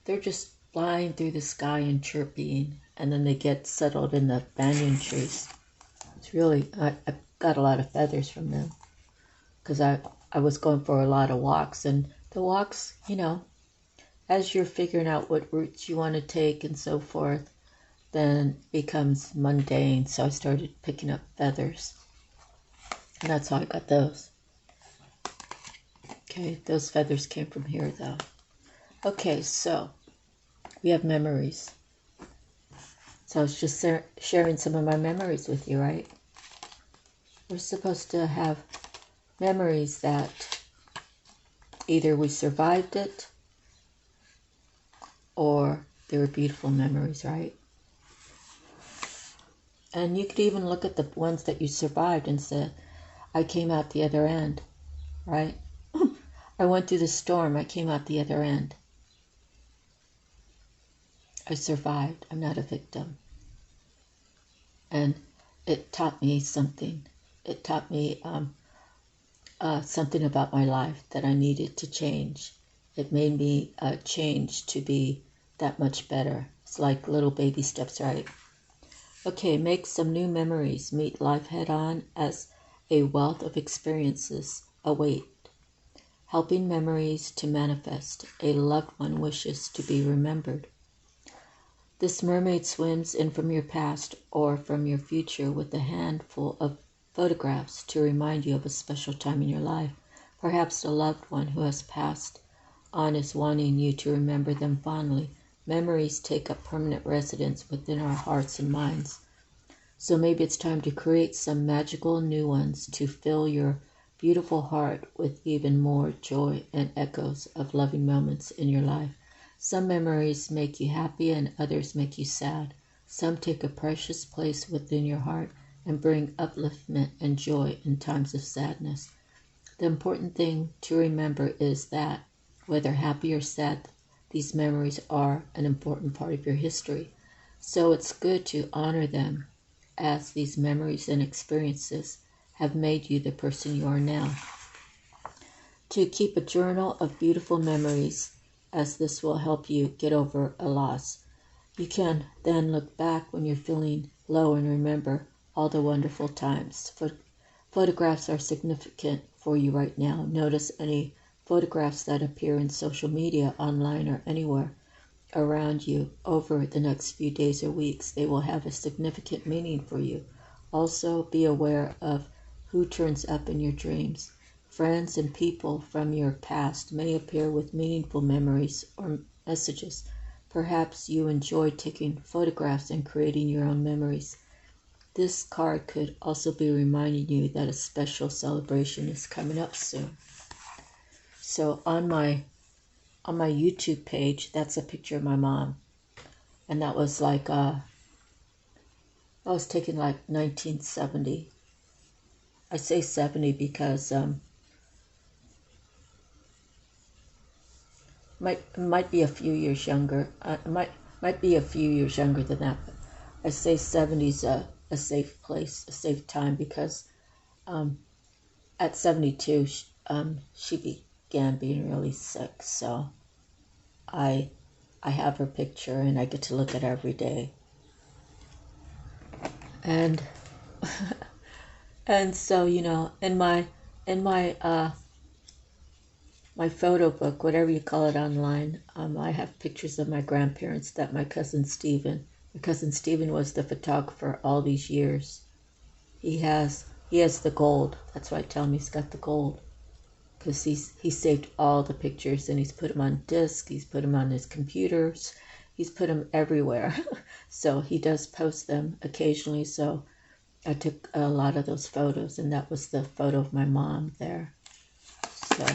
Speaker 1: they're just flying through the sky and chirping, and then they get settled in the banyan trees. It's really, I got a lot of feathers from them because I was going for a lot of walks, and the walks, as you're figuring out what routes you want to take and so forth, then becomes mundane. So I started picking up feathers, and that's how I got those. Okay, those feathers came from here though. Okay, so we have memories. So I was just sharing some of my memories with you, right? We're supposed to have memories that either we survived it or they were beautiful memories, right? And you could even look at the ones that you survived and say, I came out the other end, right? I went through the storm, I came out the other end. I survived, I'm not a victim. And it taught me something. It taught me something about my life that I needed to change. It made me change to be that much better. It's like little baby steps, right? Okay, make some new memories. Meet life head on as a wealth of experiences await. Helping memories to manifest. A loved one wishes to be remembered. This mermaid swims in from your past or from your future with a handful of photographs to remind you of a special time in your life. Perhaps a loved one who has passed on is wanting you to remember them fondly. Memories take up permanent residence within our hearts and minds. So maybe it's time to create some magical new ones to fill your beautiful heart with even more joy and echoes of loving moments in your life. Some memories make you happy and others make you sad. Some take a precious place within your heart and bring upliftment and joy in times of sadness. The important thing to remember is that, whether happy or sad, these memories are an important part of your history. So it's good to honor them as these memories and experiences have made you the person you are now. To keep a journal of beautiful memories, as this will help you get over a loss. You can then look back when you're feeling low and remember all the wonderful times. Photographs are significant for you right now. Notice any photographs that appear in social media, online, or anywhere around you over the next few days or weeks. They will have a significant meaning for you. Also, be aware of who turns up in your dreams. Friends and people from your past may appear with meaningful memories or messages. Perhaps you enjoy taking photographs and creating your own memories. This card could also be reminding you that a special celebration is coming up soon. So on my YouTube page, that's a picture of my mom. And that was like, I was taken like 1970. I say 70 because might be a few years younger. Might be a few years younger than that. But I say 70's a safe place, a safe time, because at 72 she began being really sick. So I have her picture and I get to look at her every day. And and so, you know, in my my photo book, whatever you call it online, I have pictures of my grandparents that my cousin Stephen was the photographer all these years. He has the gold. That's why I tell him he's got the gold, because he saved all the pictures and he's put them on disc. He's put them on his computers. He's put them everywhere. So he does post them occasionally. So I took a lot of those photos, and that was the photo of my mom there. So.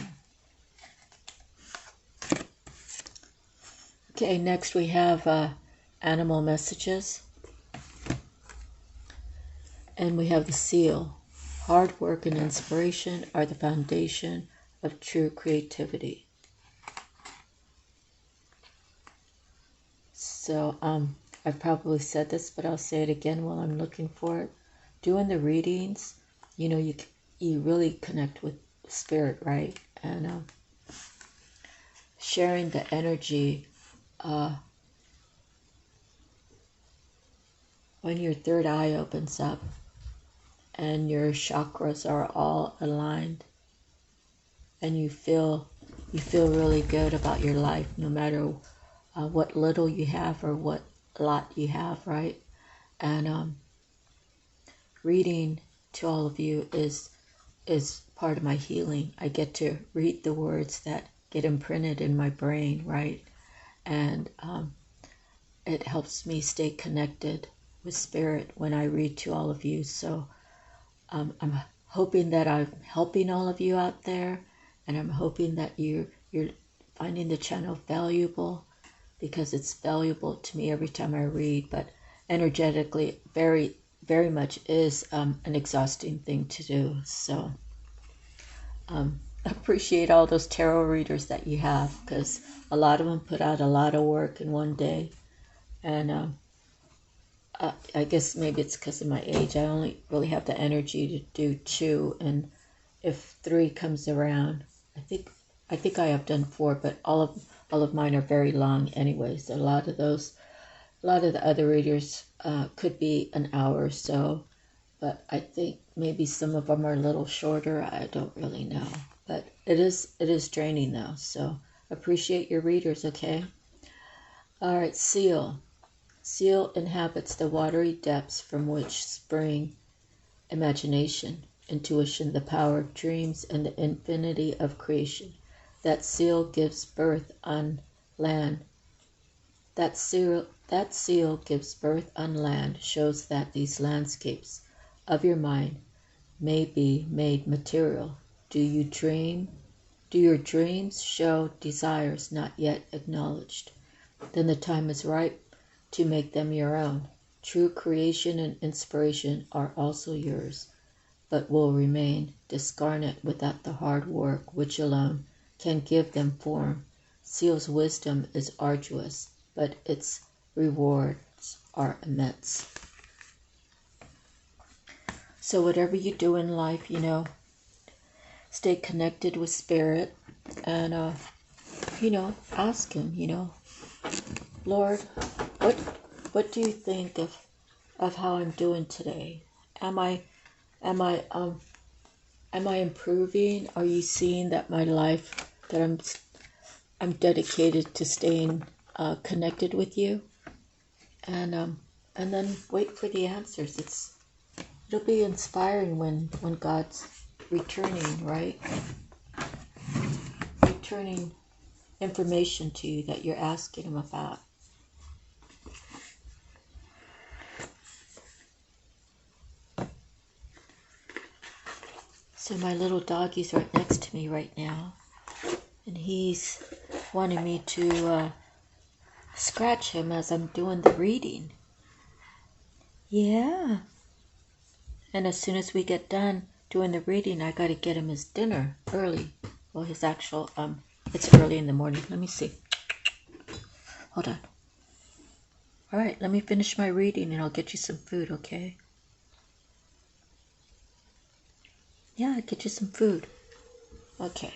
Speaker 1: Okay, next we have animal messages. And we have the seal. Hard work and inspiration are the foundation of true creativity. So I've probably said this, but I'll say it again while I'm looking for it. Doing the readings, you know, you really connect with spirit, right? And sharing the energy. When your third eye opens up and your chakras are all aligned and you feel really good about your life, no matter what little you have or what lot you have, right? And reading to all of you is part of my healing. I get to read the words that get imprinted in my brain, right? And it helps me stay connected with spirit when I read to all of you. So I'm hoping that I'm helping all of you out there, and I'm hoping that you're finding the channel valuable, because it's valuable to me every time I read. But energetically, very, very much is an exhausting thing to do. So appreciate all those tarot readers that you have, because a lot of them put out a lot of work in one day. And I guess maybe it's because of my age. I only really have the energy to do 2, and if 3 comes around, I think I have done 4, but all of mine are very long anyways. A lot of the other readers could be an hour or so, but I think maybe some of them are a little shorter. I don't really know, but it is draining though. So appreciate your readers, okay? All right, seal. Seal inhabits the watery depths from which spring imagination, intuition, the power of dreams, and the infinity of creation. That seal gives birth on land. That seal gives birth on land shows that these landscapes of your mind may be made material. Do you dream? Do your dreams show desires not yet acknowledged? Then the time is ripe to make them your own. True creation and inspiration are also yours, but will remain discarnate without the hard work which alone can give them form. Seal's wisdom is arduous, but its rewards are immense. So whatever you do in life, stay connected with Spirit and, ask Him, Lord, what do you think of how I'm doing today? Am I improving? Are you seeing that my life, that I'm dedicated to staying connected with you? And then wait for the answers. It'll be inspiring when God's returning, right? Returning information to you that you're asking Him about. So my little doggy's right next to me right now, and he's wanting me to scratch him as I'm doing the reading. Yeah. And as soon as we get done doing the reading, I got to get him his dinner early. Well, his actual, it's early in the morning. Let me see. Hold on. All right, let me finish my reading and I'll get you some food, okay? Yeah, I'll get you some food. Okay.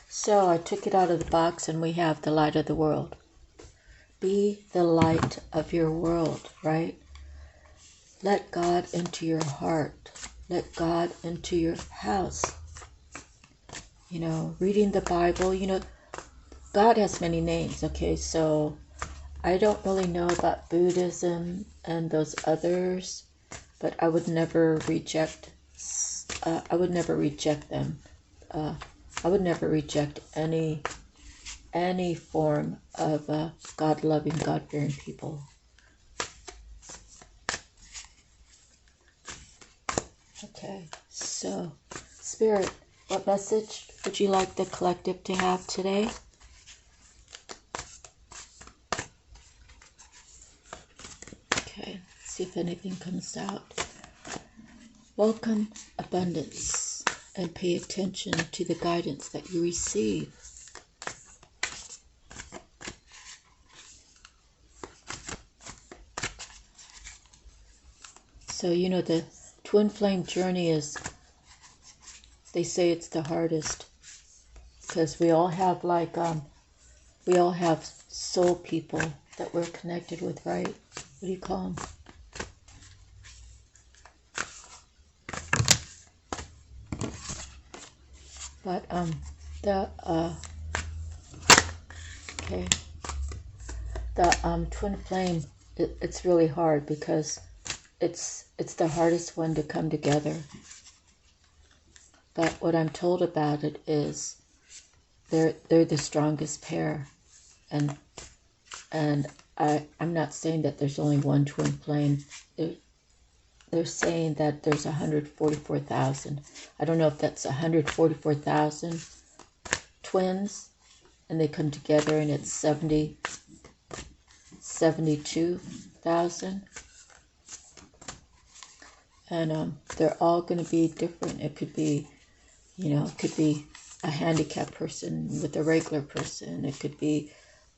Speaker 1: So I took it out of the box and we have the light of the world. Be the light of your world, right? Let God into your heart. Let God into your house. Reading the Bible, God has many names, okay? So I don't really know about Buddhism and those others, but I would never reject them. I would never reject any form of God-loving, God-fearing people. Okay, so Spirit, what message would you like the collective to have today? Okay, see if anything comes out. Welcome abundance and pay attention to the guidance that you receive. So, the twin flame journey is, they say it's the hardest because we all have soul people that we're connected with, right? What do you call them? But the twin flame, it's really hard because it's the hardest one to come together. But what I'm told about it is they're the strongest pair, and I'm not saying that there's only one twin flame. They're saying that there's 144,000. I don't know if that's 144,000 twins, and they come together and it's 72,000. And they're all going to be different. It could be, it could be a handicapped person with a regular person. It could be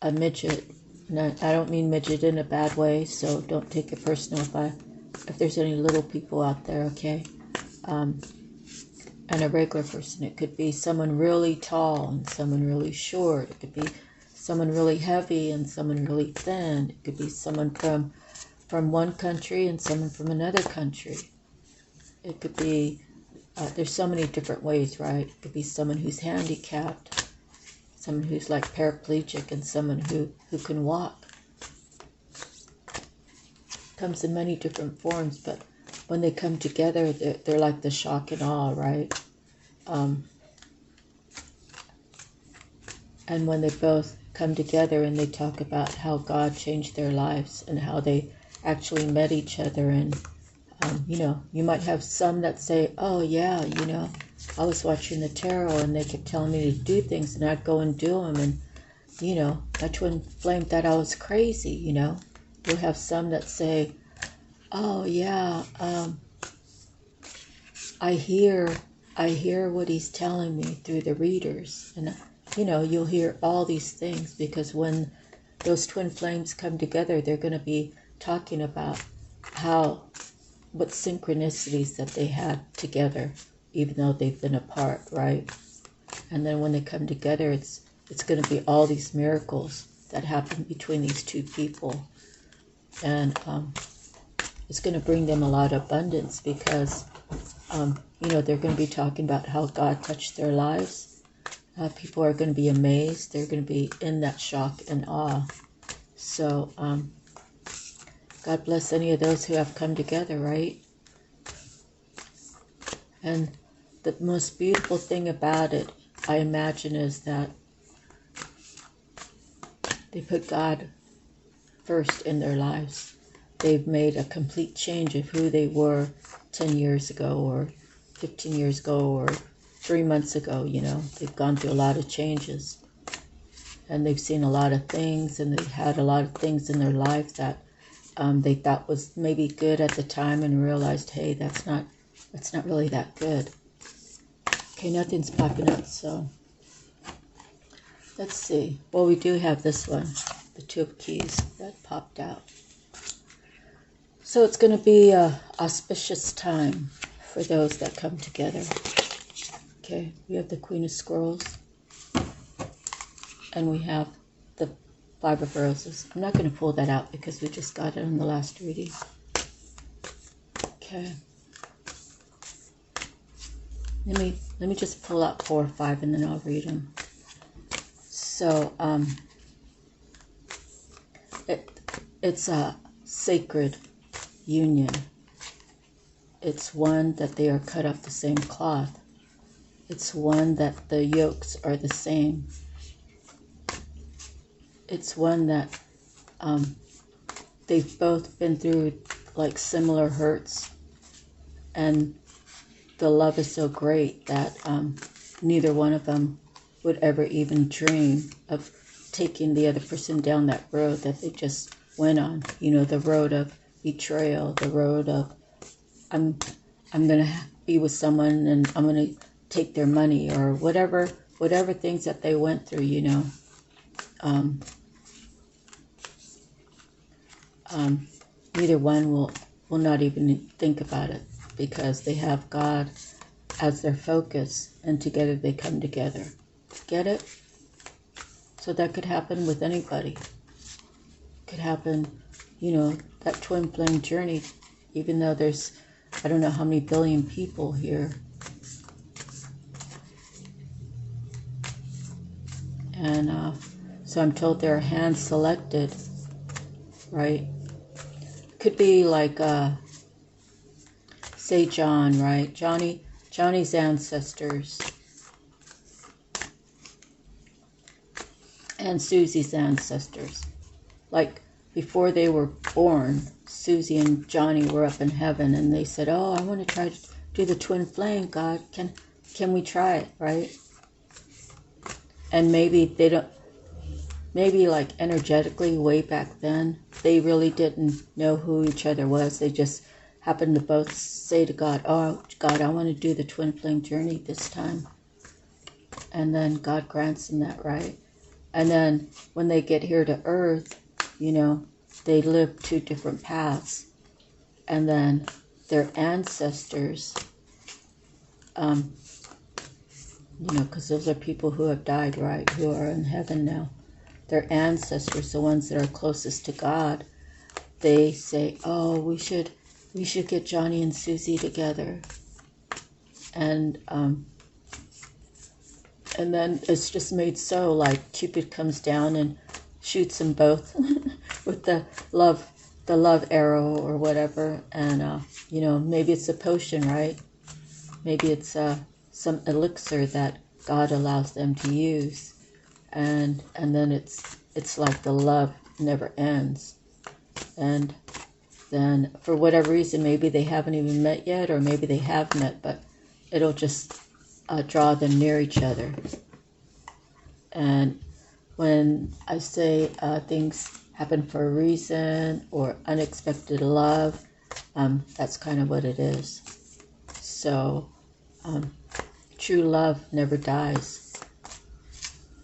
Speaker 1: a midget. And I don't mean midget in a bad way, so don't take it personal if there's any little people out there, okay? And a regular person. It could be someone really tall and someone really short. It could be someone really heavy and someone really thin. It could be someone from one country and someone from another country. It could be, there's so many different ways, right? It could be someone who's handicapped, someone who's like paraplegic, and someone who can walk. Comes in many different forms, but when they come together, they're like the shock and awe, right? And when they both come together and they talk about how God changed their lives and how they actually met each other, and you might have some that say, oh yeah, I was watching the tarot and they kept telling me to do things and I'd go and do them, and my twin flame thought I was crazy. You'll have some that say, oh yeah, I hear what he's telling me through the readers. And you'll hear all these things because when those twin flames come together, they're going to be talking about how what synchronicities that they had together, even though they've been apart, right? And then when they come together, it's going to be all these miracles that happen between these two people. And it's going to bring them a lot of abundance because, they're going to be talking about how God touched their lives. People are going to be amazed. They're going to be in that shock and awe. So God bless any of those who have come together, right? And the most beautiful thing about it, I imagine, is that they put God first in their lives. They've made a complete change of who they were 10 years ago or 15 years ago or 3 months ago, They've gone through a lot of changes. And they've seen a lot of things, and they've had a lot of things in their lives that they thought was maybe good at the time, and realized, hey, that's not really that good. Okay, nothing's popping up, so let's see. Well, we do have this one, the Two of Keys that popped out. So it's going to be an auspicious time for those that come together. Okay, we have the Queen of Scrolls, and we have the Five of Roses. I'm not going to pull that out because we just got it in the last reading. Okay. Let me just pull out 4 or 5 and then I'll read them. So it's a sacred union. It's one that they are cut off the same cloth. It's one that the yokes are the same. It's one that they've both been through like similar hurts, and the love is so great that neither one of them would ever even dream of taking the other person down that road that they just went on. The road of betrayal, the road of I'm going to be with someone and I'm going to take their money, or whatever things that they went through, neither one will not even think about it because they have God as their focus, and together they come together. Get it? So that could happen with anybody. Could happen, that twin flame journey, even though there's, I don't know how many billion people here. And so I'm told there are hand selected, right? Could be like, say John, right? Johnny's ancestors. And Susie's ancestors. Like, before they were born, Susie and Johnny were up in heaven, and they said, oh, I want to try to do the twin flame, God. Can we try it, right? And maybe like energetically way back then, they really didn't know who each other was. They just happened to both say to God, oh, God, I want to do the twin flame journey this time. And then God grants them that, right? And then when they get here to Earth, they live 2 different paths. And then their ancestors, because those are people who have died, right? Who are in heaven now. Their ancestors, the ones that are closest to God, they say, oh, we should get Johnny and Susie together. And then it's just made so, like Cupid comes down and shoots them both with the love arrow or whatever. And, maybe it's a potion, right? Maybe it's some elixir that God allows them to use. And then it's like the love never ends. And then for whatever reason, maybe they haven't even met yet, or maybe they have met, but it'll just draw them near each other. And when I say things happen for a reason, or unexpected love, that's kind of what it is. So true love never dies.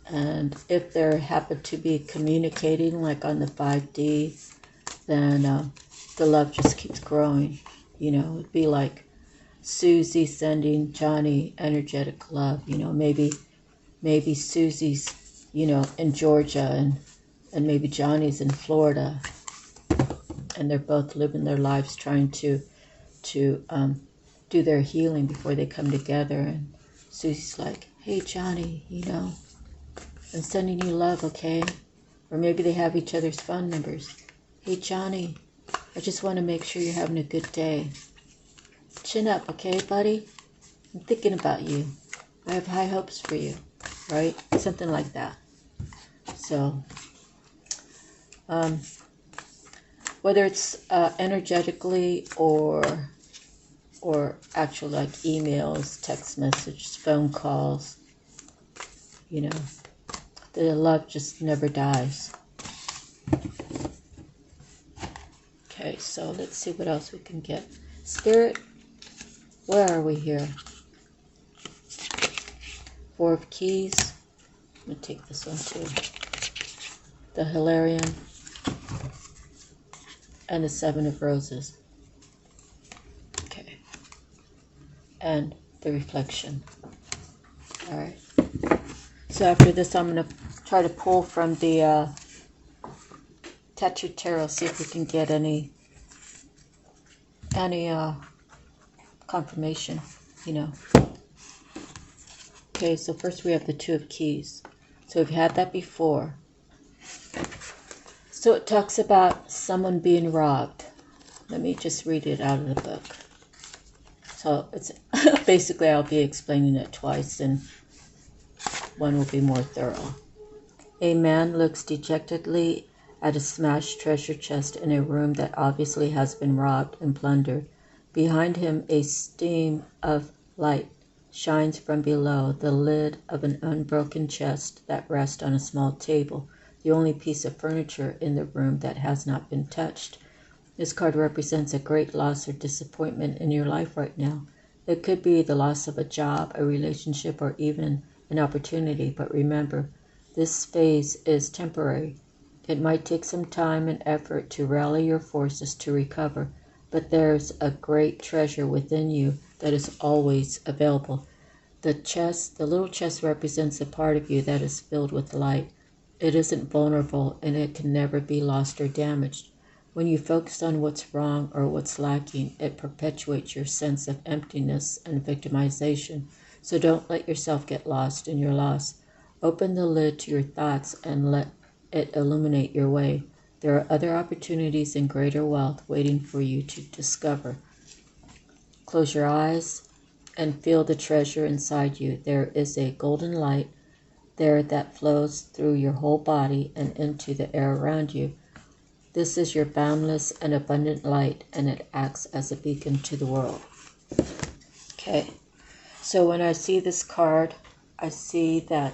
Speaker 1: And if there happen to be communicating, like on the 5D, then the love just keeps growing. You know, it'd be like Susie sending Johnny energetic love. You know, maybe Susie's, you know, in Georgia and maybe Johnny's in Florida, and they're both living their lives trying to do their healing before they come together. And Susie's like, hey Johnny, you know, I'm sending you love, okay? Or maybe they have each other's phone numbers. Hey Johnny, I just want to make sure you're having a good day. Chin up, okay, buddy? I'm thinking about you. I have high hopes for you, right? Something like that. So, whether it's energetically or actually like emails, text messages, phone calls, you know, the love just never dies. Okay, so let's see what else we can get. Spirit, where are we here? Four of Keys. I'm going to take this one too. The Hilarion. And the Seven of Roses. Okay. And the Reflection. Alright. So after this, I'm going to try to pull from the Tattooed Tarot, see if we can get any confirmation, you know. Okay, so first we have the Two of Keys. So we've had that before. So it talks about someone being robbed. Let me just read it out of the book. So it's basically I'll be explaining it twice and one will be more thorough. A man looks dejectedly at a smashed treasure chest in a room that obviously has been robbed and plundered. Behind him, a stream of light shines from below the lid of an unbroken chest that rests on a small table, the only piece of furniture in the room that has not been touched. This card represents a great loss or disappointment in your life right now. It could be the loss of a job, a relationship, or even an opportunity, but remember, this phase is temporary. It might take some time and effort to rally your forces to recover, but there's a great treasure within you that is always available. The little chest represents a part of you that is filled with light. It isn't vulnerable and it can never be lost or damaged. When you focus on what's wrong or what's lacking, it perpetuates your sense of emptiness and victimization. So don't let yourself get lost in your loss. Open the lid to your thoughts and let it illuminate your way. There are other opportunities and greater wealth waiting for you to discover. Close your eyes and feel the treasure inside you. There is a golden light there that flows through your whole body and into the air around you. This is your boundless and abundant light, and it acts as a beacon to the world. Okay, so when I see this card, I see that,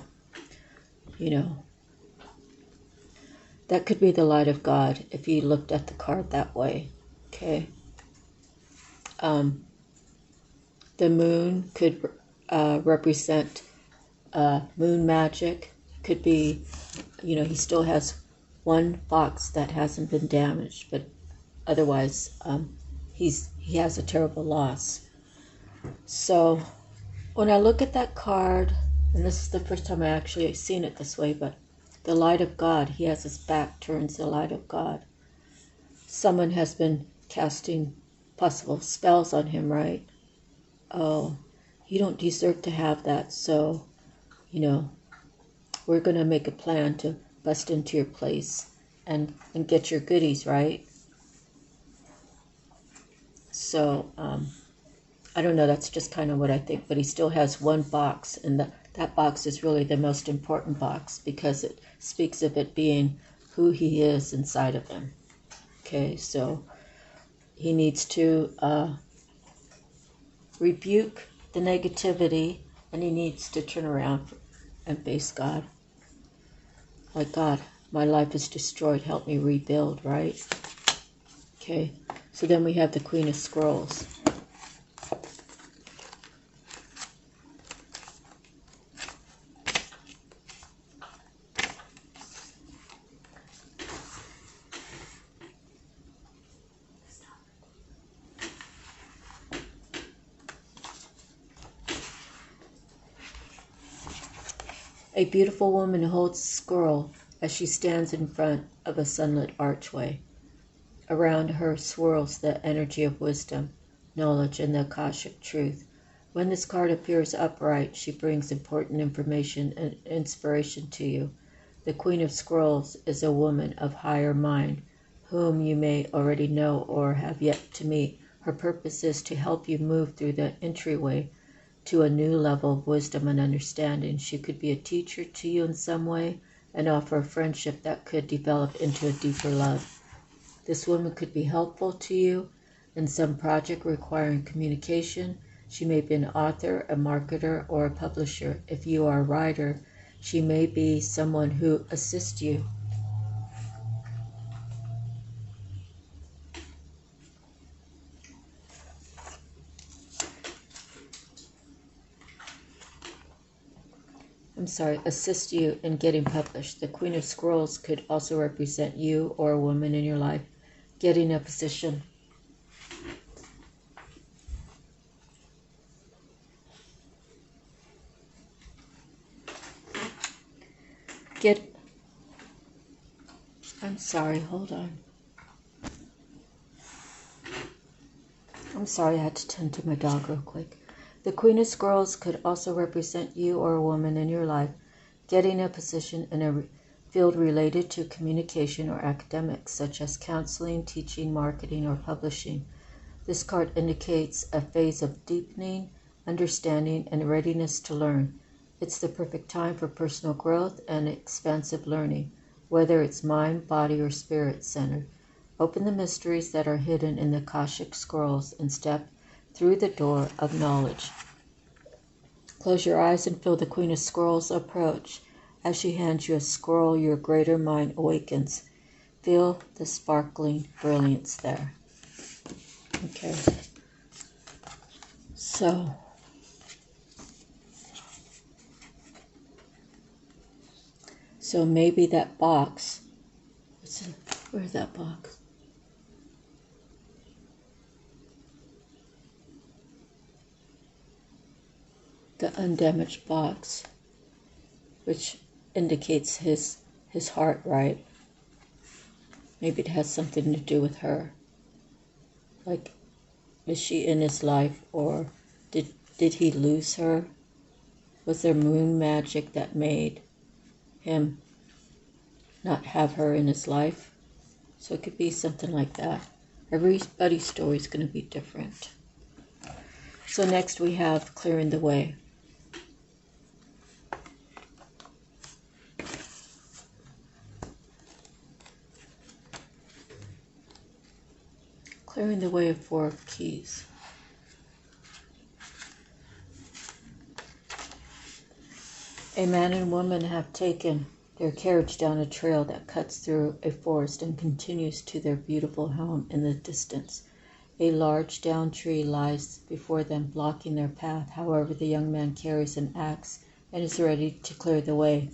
Speaker 1: you know, that could be the light of God if you looked at the card that way. Okay. The moon could represent moon magic. Could be, you know, he still has one box that hasn't been damaged, but otherwise he has a terrible loss. So when I look at that card, and this is the first time I actually seen it this way, but the light of God, he has his back turns the light of God. Someone has been casting possible spells on him, right? Oh, you don't deserve to have that, so, you know, we're going to make a plan to bust into your place and get your goodies, right? So, I don't know, that's just kind of what I think, but he still has one box, and that box is really the most important box because it speaks of it being who he is inside of him. Okay, so he needs to rebuke the negativity, and he needs to turn around and face God. Like, God, my life is destroyed, help me rebuild, right? Okay, so then we have the Queen of Scrolls. A beautiful woman holds a scroll as she stands in front of a sunlit archway. Around her swirls the energy of wisdom, knowledge, and the Akashic truth. When this card appears upright, she brings important information and inspiration to you. The Queen of Scrolls is a woman of higher mind, whom you may already know or have yet to meet. Her purpose is to help you move through the entryway to a new level of wisdom and understanding. She could be a teacher to you in some way and offer a friendship that could develop into a deeper love. This woman could be helpful to you in some project requiring communication. She may be an author, a marketer, or a publisher. If you are a writer, she may be someone who assists you. Assist you in getting published. The Queen of Scrolls could also represent you or a woman in your life getting a position. Hold on. I had to tend to my dog real quick. The Queen of Scrolls could also represent you or a woman in your life getting a position in a field related to communication or academics, such as counseling, teaching, marketing, or publishing. This card indicates a phase of deepening, understanding, and readiness to learn. It's the perfect time for personal growth and expansive learning, whether it's mind, body, or spirit centered. Open the mysteries that are hidden in the Akashic Scrolls and step through the door of knowledge. Close your eyes and feel the Queen of Scrolls approach. As she hands you a scroll, your greater mind awakens. Feel the sparkling brilliance there. Okay. So maybe that box. Where's that box? The undamaged box, which indicates his heart, right? Maybe it has something to do with her. Like, is she in his life, or did he lose her? Was there moon magic that made him not have her in his life? So it could be something like that. Everybody's story is going to be different. So next we have clearing the way. Clearing the way of Four of Keys. A man and woman have taken their carriage down a trail that cuts through a forest and continues to their beautiful home in the distance. A large downed tree lies before them, blocking their path. However, the young man carries an axe and is ready to clear the way.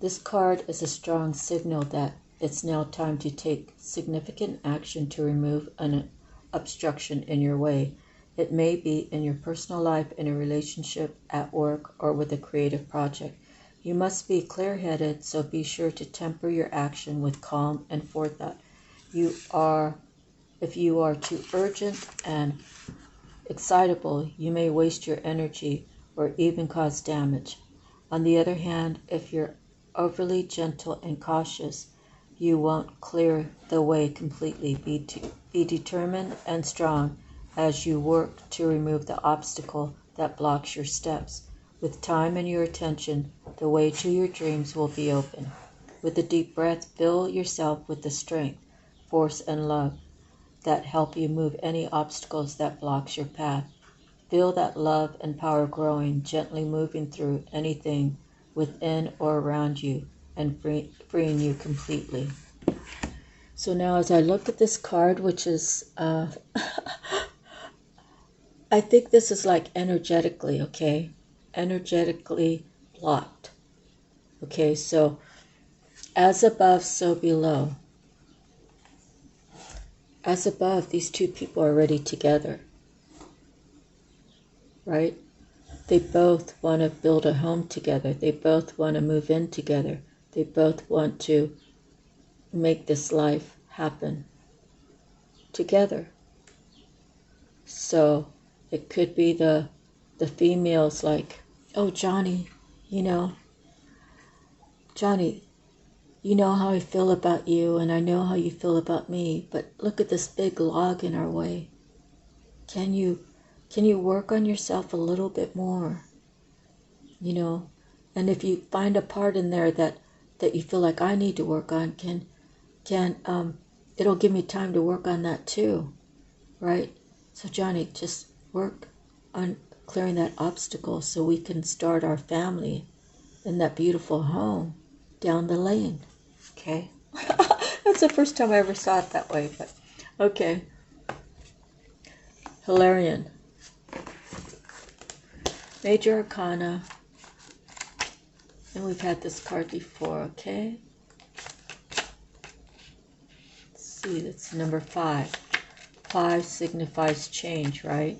Speaker 1: This card is a strong signal that it's now time to take significant action to remove an obstruction in your way. It may be in your personal life, in a relationship, at work, or with a creative project. You must be clear-headed, so be sure to temper your action with calm and forethought. If you are too urgent and excitable, you may waste your energy or even cause damage. On the other hand, if you're overly gentle and cautious, you won't clear the way completely. Be determined and strong as you work to remove the obstacle that blocks your steps. With time and your attention, the way to your dreams will be open. With a deep breath, fill yourself with the strength, force, and love that help you move any obstacles that blocks your path. Feel that love and power growing, gently moving through anything within or around you and freeing you completely. So now as I look at this card, which is, I think this is like energetically, okay? Energetically blocked. Okay, so as above, so below. As above, these two people are already together. Right? They both want to build a home together. They both want to move in together. They both want to make this life happen together. So it could be the females like, oh, Johnny, Johnny, you know how I feel about you, and I know how you feel about me, but look at this big log in our way. Can you work on yourself a little bit more? And if you find a part in there that you feel like I need to work on, it'll give me time to work on that too, right? So Johnny, just work on clearing that obstacle so we can start our family in that beautiful home down the lane. Okay? That's the first time I ever saw it that way, but okay. Hilarion. Major Arcana. And we've had this card before, okay? Let's see, that's number 5. 5 signifies change, right?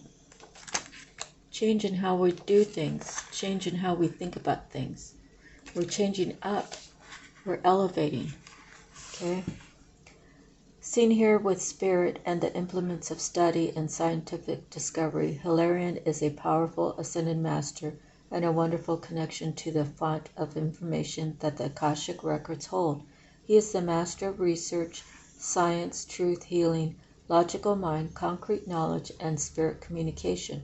Speaker 1: Change in how we do things. Change in how we think about things. We're changing up. We're elevating, okay? Seen here with spirit and the implements of study and scientific discovery, Hilarion is a powerful ascended master and a wonderful connection to the font of information that the Akashic records hold. He is the master of research, science, truth, healing, logical mind, concrete knowledge, and spirit communication.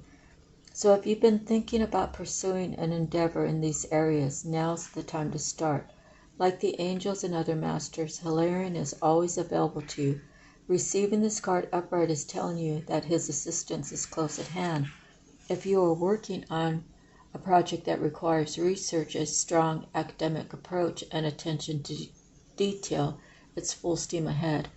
Speaker 1: So if you've been thinking about pursuing an endeavor in these areas, now's the time to start. Like the angels and other masters, Hilarion is always available to you. Receiving this card upright is telling you that his assistance is close at hand. If you are working on a project that requires research, a strong academic approach, and attention to detail, it's full steam ahead.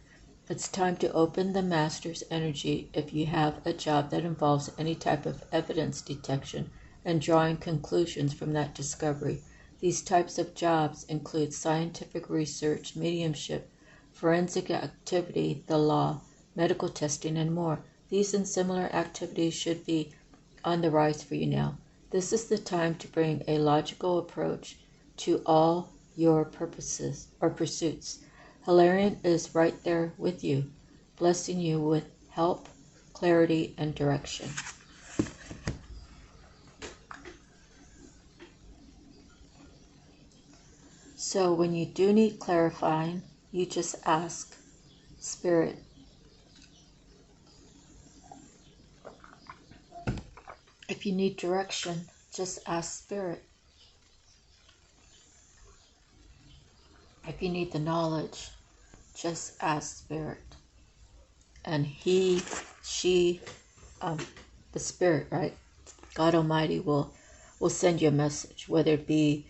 Speaker 1: It's time to open the master's energy if you have a job that involves any type of evidence detection and drawing conclusions from that discovery. These types of jobs include scientific research, mediumship, forensic activity, the law, medical testing, and more. These and similar activities should be on the rise for you now. This is the time to bring a logical approach to all your purposes or pursuits. Hilarion is right there with you, blessing you with help, clarity, and direction. So when you do need clarifying, you just ask Spirit. If you need direction, just ask Spirit. If you need the knowledge, just ask Spirit. And he, she, the Spirit, right? God Almighty will send you a message, whether it be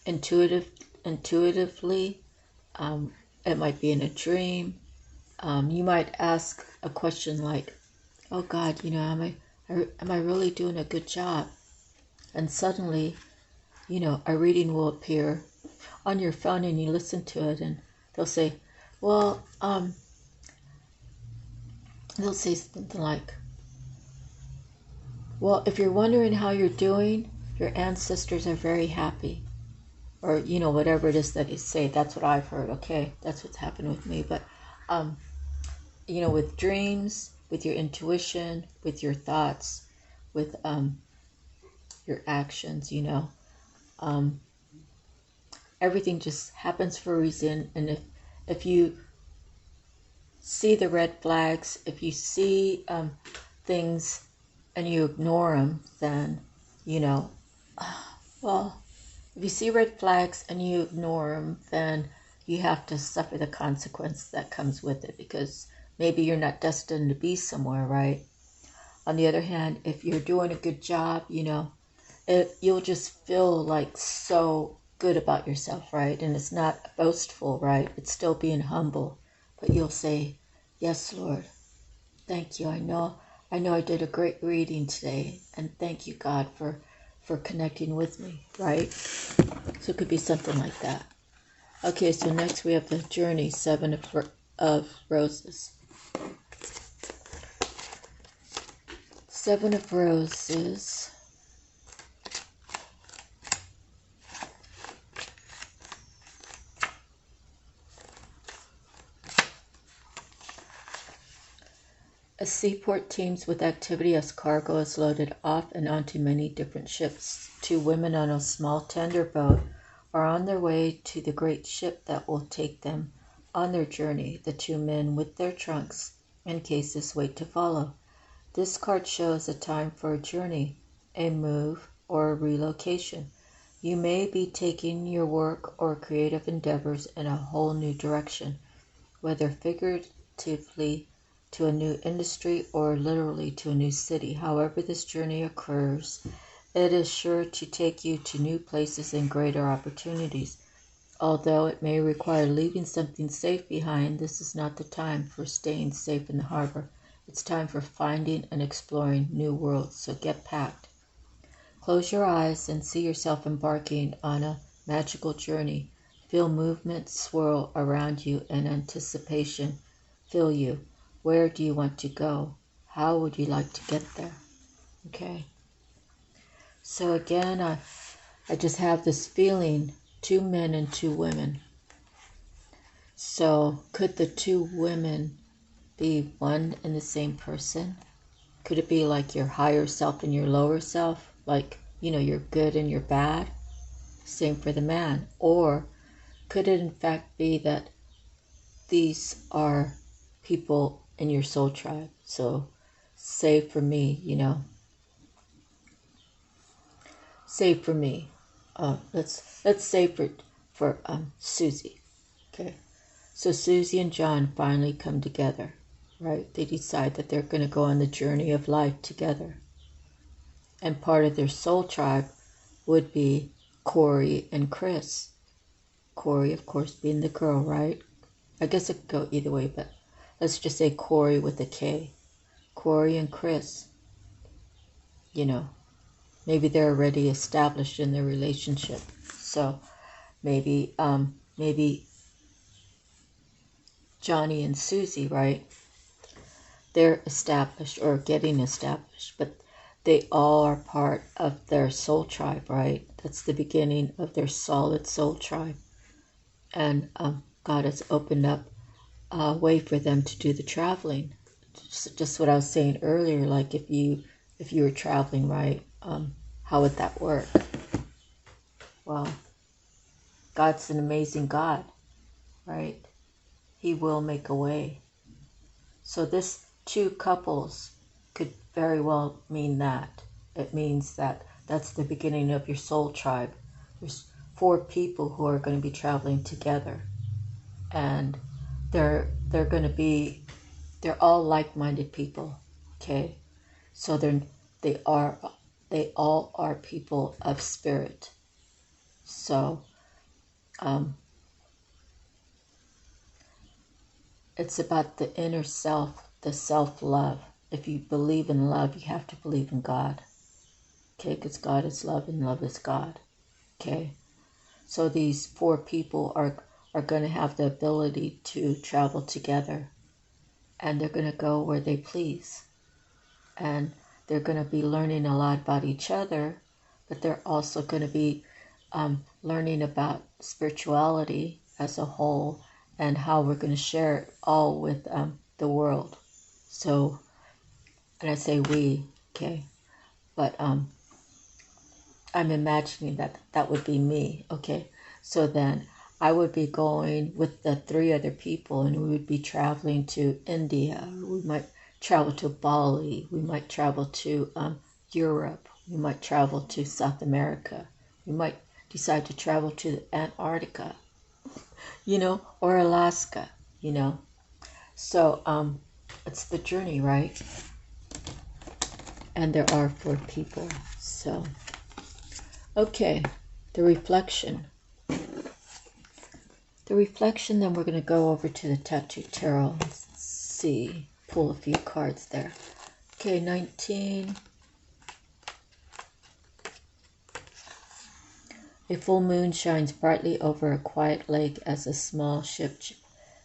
Speaker 1: intuitively, it might be in a dream. You might ask a question like, oh God, am I really doing a good job? And suddenly, a reading will appear on your phone and you listen to it and they'll say, well, they'll say something like, well, if you're wondering how you're doing, your ancestors are very happy. Or, whatever it is that they say. That's what I've heard, okay? That's what's happened with me. But, with dreams, with your intuition, with your thoughts, with your actions, everything just happens for a reason. And if you see the red flags, if you see things and you ignore them, then, well, if you see red flags and you ignore them, then you have to suffer the consequence that comes with it, because maybe you're not destined to be somewhere, right? On the other hand, if you're doing a good job, you'll just feel like so good about yourself, right? And it's not boastful, right? It's still being humble, but you'll say, yes, Lord, thank you. I know I did a great reading today, and thank you, God, for connecting with me, right? So it could be something like that. Okay, so next we have the journey, 7 of roses. Seven of Roses. A seaport teems with activity as cargo is loaded off and onto many different ships. Two women on a small tender boat are on their way to the great ship that will take them on their journey. The two men with their trunks and cases wait to follow. This card shows a time for a journey, a move, or a relocation. You may be taking your work or creative endeavors in a whole new direction, whether figuratively to a new industry or literally to a new city. However this journey occurs, it is sure to take you to new places and greater opportunities. Although it may require leaving something safe behind, this is not the time for staying safe in the harbor. It's time for finding and exploring new worlds, so get packed. Close your eyes and see yourself embarking on a magical journey. Feel movement swirl around you and anticipation fill you. Where do you want to go? How would you like to get there? Okay. So again, I just have this feeling, two men and two women. So could the two women be one and the same person? Could it be like your higher self and your lower self? Like, your good and your bad? Same for the man. Or could it in fact be that these are people in your soul tribe? So say for me, say for me, let's say for Susie. Okay. So Susie and John finally come together, right? They decide that they're going to go on the journey of life together. And part of their soul tribe would be Corey and Chris. Corey, of course, being the girl, right? I guess it could go either way, but let's just say Corey with a K. Corey and Chris. Maybe they're already established in their relationship. So maybe Johnny and Susie, right? They're established or getting established, but they all are part of their soul tribe, right? That's the beginning of their solid soul tribe. And God has opened up a way for them to do the traveling. Just what I was saying earlier, like if you were traveling, right, how would that work? Well, God's an amazing God, right? He will make a way. So this two couples could very well mean that. It means that that's the beginning of your soul tribe. There's 4 people who are going to be traveling together. And they're all like-minded people, okay? So they all are people of spirit. So it's about the inner self, the self-love. If you believe in love, you have to believe in God. Okay, because God is love and love is God. Okay, so these 4 people are going to have the ability to travel together, and they're going to go where they please, and they're going to be learning a lot about each other, but they're also going to be learning about spirituality as a whole and how we're going to share it all with the world. So, and I say we, okay, but I'm imagining that would be me, okay? So then I would be going with the 3 other people, and we would be traveling to India. We might travel to Bali. We might travel to Europe. We might travel to South America. We might decide to travel to Antarctica, or Alaska, So it's the journey, right? And there are 4 people. So, okay, the reflection. Then we're going to go over to the Tattoo Tarot. Let's see, pull a few cards there. Okay, 19. A full moon shines brightly over a quiet lake as a small ship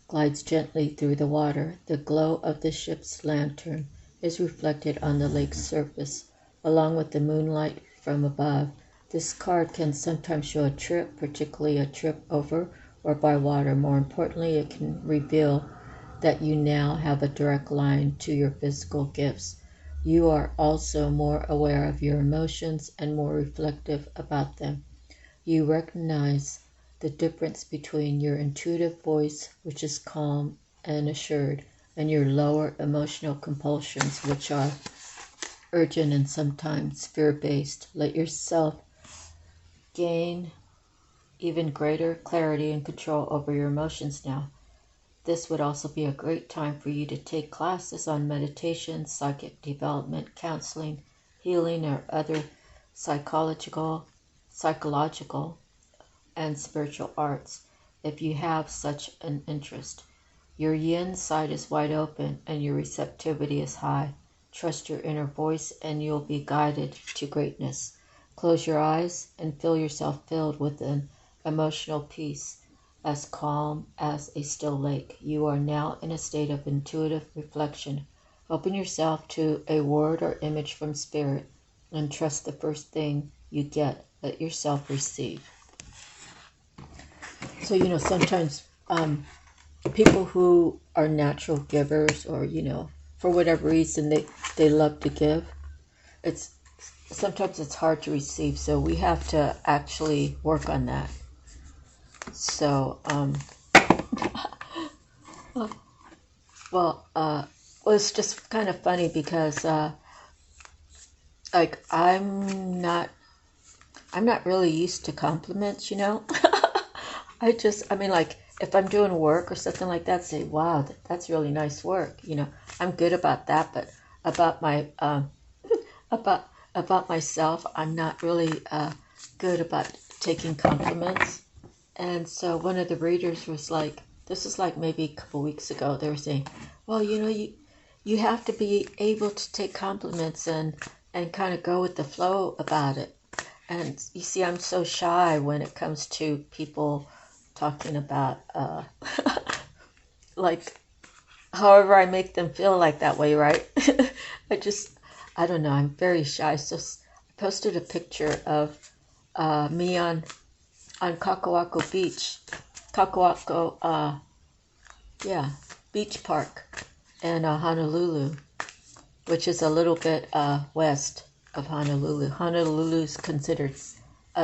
Speaker 1: glides gently through the water. The glow of the ship's lantern is reflected on the lake's surface, along with the moonlight from above. This card can sometimes show a trip, particularly a trip over or by water. More importantly, it can reveal that you now have a direct line to your physical gifts. You are also more aware of your emotions and more reflective about them. You recognize the difference between your intuitive voice, which is calm and assured, and your lower emotional compulsions, which are urgent and sometimes fear-based. Let yourself gain even greater clarity and control over your emotions now. This would also be a great time for you to take classes on meditation, psychic development, counseling, healing, or other psychological, and spiritual arts, if you have such an interest. Your yin side is wide open and your receptivity is high. Trust your inner voice and you'll be guided to greatness. Close your eyes and feel yourself filled with an emotional peace, as calm as a still lake. You are now in a state of intuitive reflection. Open yourself to a word or image from spirit and trust the first thing you get. Let yourself receive. So, sometimes people who are natural givers, or, for whatever reason they love to give, sometimes it's hard to receive. So we have to actually work on that. So, it's just kind of funny because, I'm not really used to compliments, if I'm doing work or something like that, say, wow, that's really nice work. I'm good about that, but about my, about myself, I'm not really, good about taking compliments. And so one of the readers was like, this is like maybe a couple weeks ago, they were saying, well, you have to be able to take compliments and kind of go with the flow about it. And you see, I'm so shy when it comes to people talking about, like, however I make them feel like that way, right? I don't know, I'm very shy. So I posted a picture of me on Kakawako Beach, Beach Park in Honolulu, which is a little bit west of Honolulu. Honolulu is considered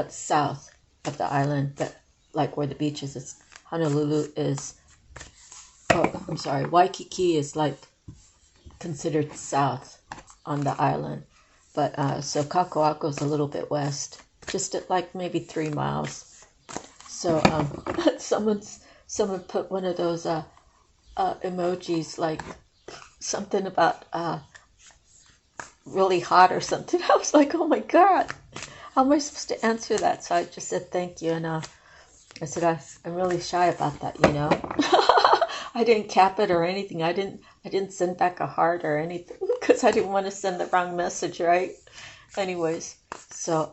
Speaker 1: south of the island, but like where the beach is, Honolulu is, Waikiki is like considered south on the island. But so Kakawako is a little bit west, just at like maybe 3 miles. So someone put one of those emojis, like something about really hot or something. I was like, oh my God, how am I supposed to answer that? So I just said thank you, and I said I'm really shy about that, I didn't cap it or anything. I didn't send back a heart or anything because I didn't want to send the wrong message, right? Anyways, so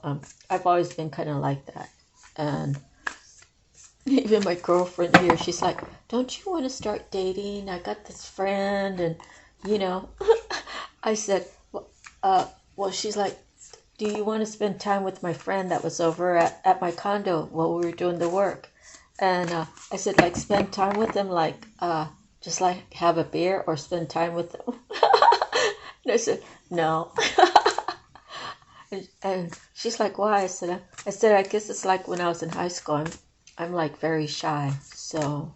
Speaker 1: I've always been kind of like that. And even my girlfriend here, she's like, don't you want to start dating? I got this friend, and I said, well, she's like, do you want to spend time with my friend that was over at my condo while we were doing the work? And I said, like, spend time with them, like, just like have a beer or spend time with them. And I said, no. And she's like, why? I said, I guess it's like when I was in high school. I'm like very shy. So,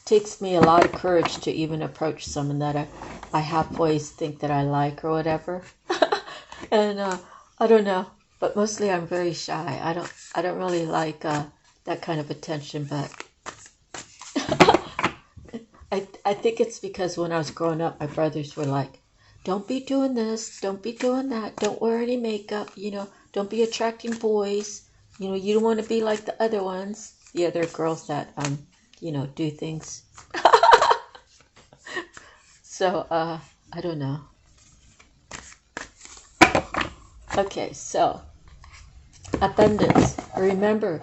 Speaker 1: takes me a lot of courage to even approach someone that I halfway think that I like or whatever. And I don't know, but mostly I'm very shy. I don't really like that kind of attention, but I think it's because when I was growing up, my brothers were like, don't be doing this, don't be doing that, don't wear any makeup, don't be attracting boys, you don't want to be like the other ones, the other girls that do things. So I don't know. Okay, so abundance. Remember,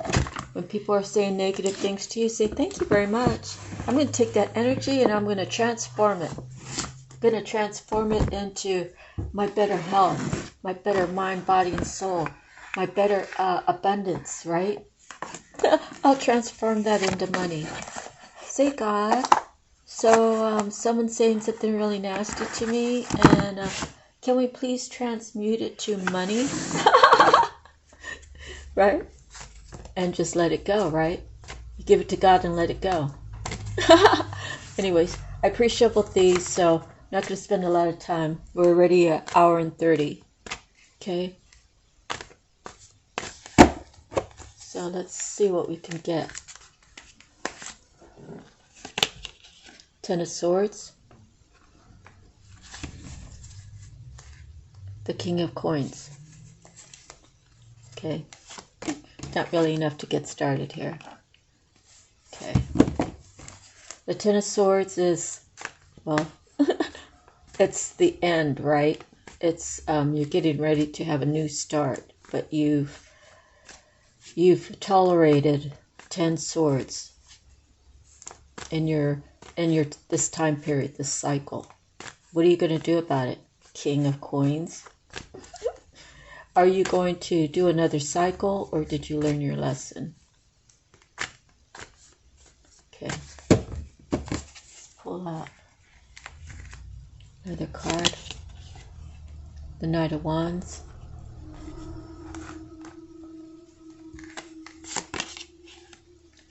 Speaker 1: When people are saying negative things to you, say, thank you very much. I'm going to take that energy and I'm going to transform it. I'm going to transform it into my better health, my better mind, body, and soul, my better abundance, right? I'll transform that into money. Say, God. So someone's saying something really nasty to me, and can we please transmute it to money? Right? And just let it go, right? You give it to God and let it go. Anyways, I pre-shuffled these, so I'm not going to spend a lot of time. We're already at 1:30. Okay? So let's see what we can get. Ten of Swords. The King of Coins. Okay. Not really enough to get started here. Okay. The Ten of Swords is, well, it's the end, right? It's you're getting ready to have a new start, but you've tolerated 10 swords in your this time period, this cycle. What are you going to do about it? King of Coins. Are you going to do another cycle, or did you learn your lesson? Okay. Pull out another card. The Knight of Wands.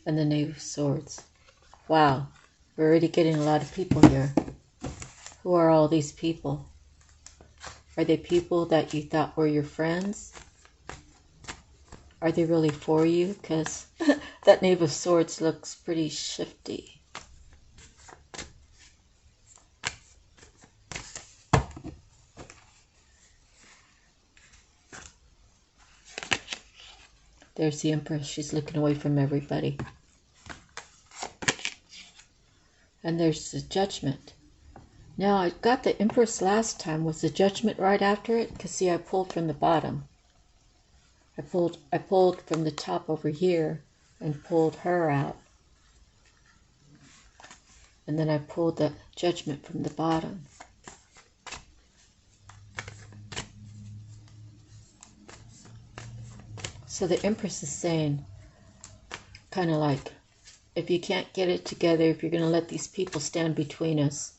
Speaker 1: And the Knave of Swords. Wow. We're already getting a lot of people here. Who are all these people? Are they people that you thought were your friends? Are they really for you? Because that Knave of Swords looks pretty shifty. There's the Empress. She's looking away from everybody. And there's the Judgment. Now, I got the Empress last time. Was the Judgment right after it? Because, see, I pulled from the bottom. I pulled from the top over here and pulled her out. And then I pulled the Judgment from the bottom. So the Empress is saying, kind of like, if you can't get it together, if you're going to let these people stand between us,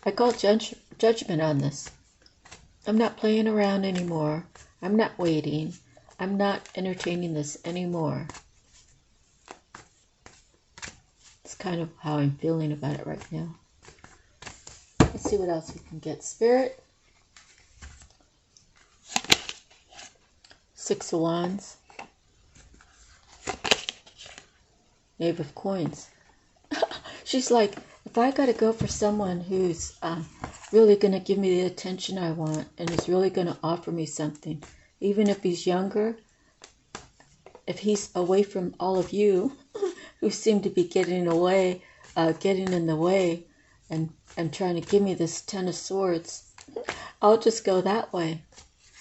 Speaker 1: I call judgment on this. I'm not playing around anymore. I'm not waiting. I'm not entertaining this anymore. It's kind of how I'm feeling about it right now. Let's see what else we can get. Spirit. Six of Wands. Knave of Coins. She's like, if I got to go for someone who's really going to give me the attention I want and is really going to offer me something, even if he's younger, if he's away from all of you who seem to be getting in the way and trying to give me this Ten of Swords, I'll just go that way.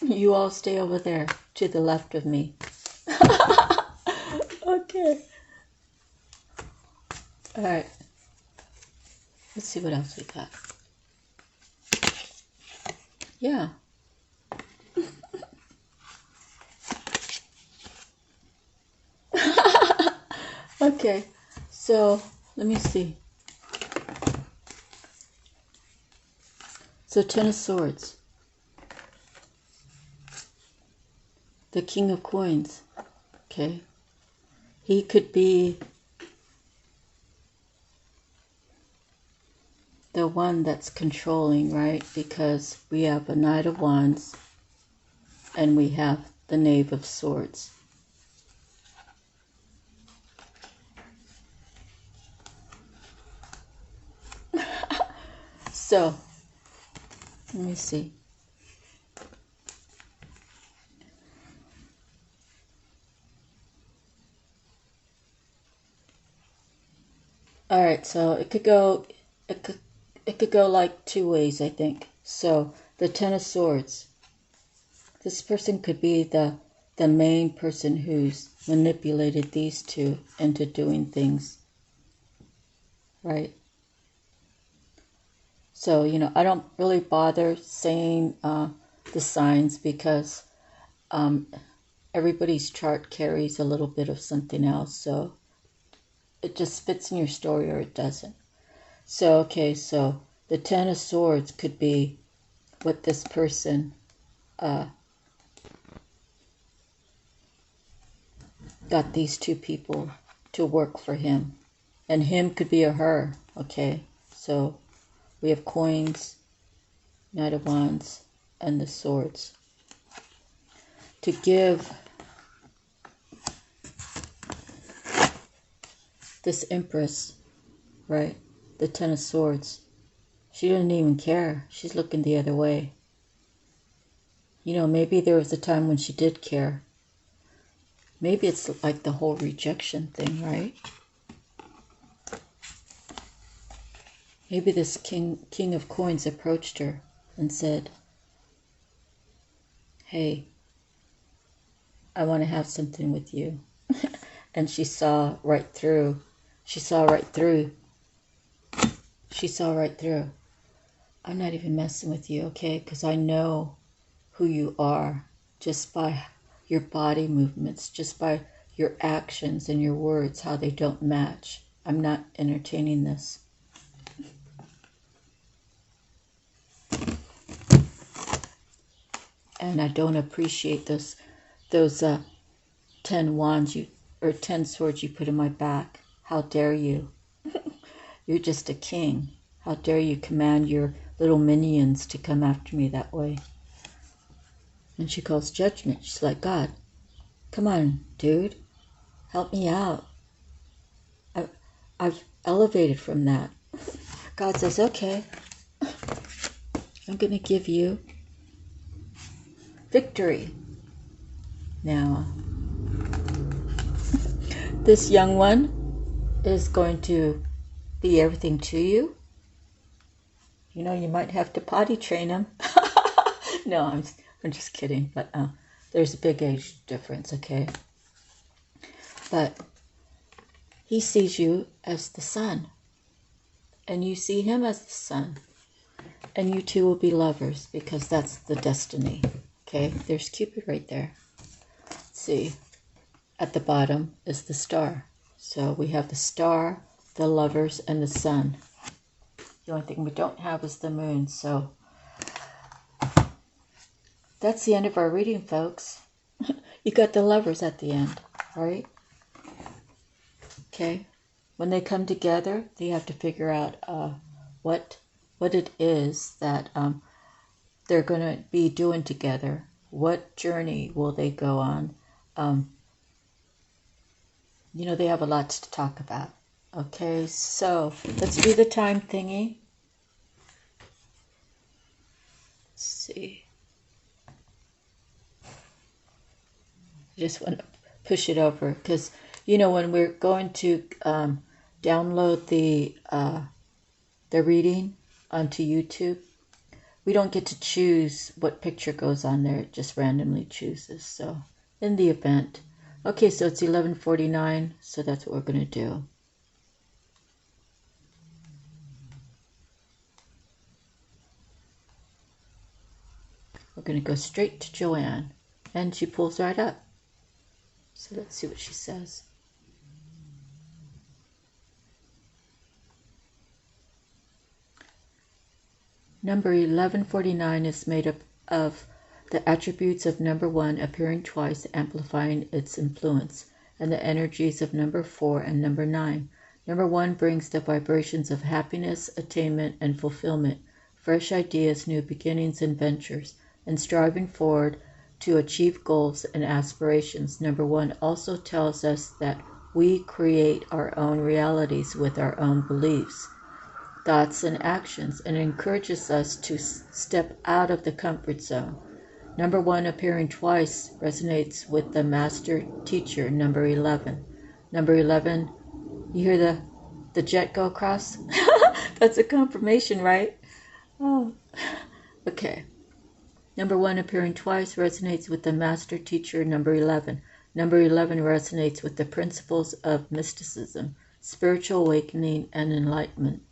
Speaker 1: You all stay over there to the left of me. Okay. All right. Let's see what else we got. Yeah. Okay. So, let me see. So, Ten of Swords. The King of Coins. Okay. He could be the one that's controlling, right? Because we have a Knight of Wands and we have the Knave of Swords. So, let me see. All right, so it could go like two ways, I think. So the Ten of Swords. This person could be the the main person who's manipulated these two into doing things, right? So, I don't really bother saying the signs because everybody's chart carries a little bit of something else. So it just fits in your story or it doesn't. So, okay, so the Ten of Swords could be what this person got these two people to work for him. And him could be a her, okay? So we have coins, Knight of Wands, and the Swords. To give this Empress, right, the Ten of Swords, she didn't even care. She's looking the other way. Maybe there was a time when she did care. Maybe it's like the whole rejection thing, right? Maybe this King of Coins approached her and said, hey, I want to have something with you. And she saw right through. She saw right through. She saw right through. I'm not even messing with you, okay? Because I know who you are just by your body movements, just by your actions and your words, how they don't match. I'm not entertaining this. And I don't appreciate those 10 wands or 10 swords you put in my back. How dare you? You're just a king. How dare you command your little minions to come after me that way? And she calls judgment. She's like, God, come on, dude. Help me out. I've elevated from that. God says, okay, I'm going to give you victory. Now, this young one is going to be everything to you. You might have to potty train him. No, I'm just kidding. But there's a big age difference, okay? But he sees you as the sun, and you see him as the sun, and you two will be lovers because that's the destiny. Okay, there's Cupid right there. Let's see, at the bottom is the star. So we have the star, the lovers, and the sun. The only thing we don't have is the moon. So that's the end of our reading, folks. You got the lovers at the end, right? Okay, when they come together, they have to figure out what it is that they're going to be doing together. What journey will they go on? They have a lot to talk about. Okay, so let's do the time thingy. Let's see. I just want to push it over because, when we're going to download the reading onto YouTube, we don't get to choose what picture goes on there. It just randomly chooses. So in the event, okay, so it's 11:49, so that's what we're going to do. We're going to go straight to Joanne, and she pulls right up. So let's see what she says. Number 1149 is made up of the attributes of number 1 appearing twice, amplifying its influence, and the energies of number 4 and number 9. Number 1 brings the vibrations of happiness, attainment, and fulfillment, fresh ideas, new beginnings, and ventures, and striving forward to achieve goals and aspirations. Number 1 also tells us that we create our own realities with our own beliefs, thoughts, and actions, and encourages us to step out of the comfort zone. Number 1 appearing twice resonates with the master teacher, number 11. Number 11, you hear the jet go across? That's a confirmation, right? Oh, okay. Number 1 appearing twice resonates with the master teacher, number 11. Number 11 resonates with the principles of mysticism, spiritual awakening and enlightenment,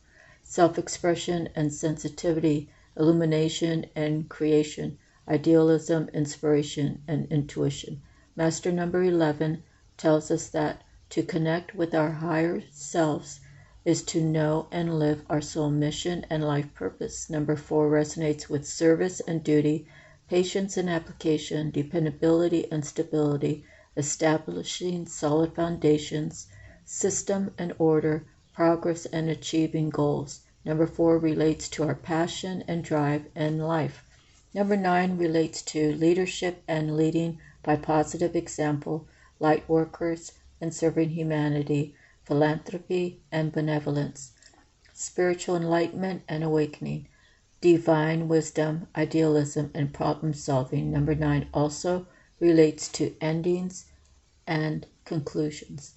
Speaker 1: self-expression and sensitivity, illumination and creation, idealism, inspiration, and intuition. Master number 11 tells us that to connect with our higher selves is to know and live our soul mission and life purpose. Number 4 resonates with service and duty, patience and application, dependability and stability, establishing solid foundations, system and order, progress and achieving goals. Number 4 relates to our passion and drive in life. Number 9 relates to leadership and leading by positive example, light workers and serving humanity, philanthropy and benevolence, spiritual enlightenment and awakening, divine wisdom, idealism, and problem solving. Number 9 also relates to endings and conclusions.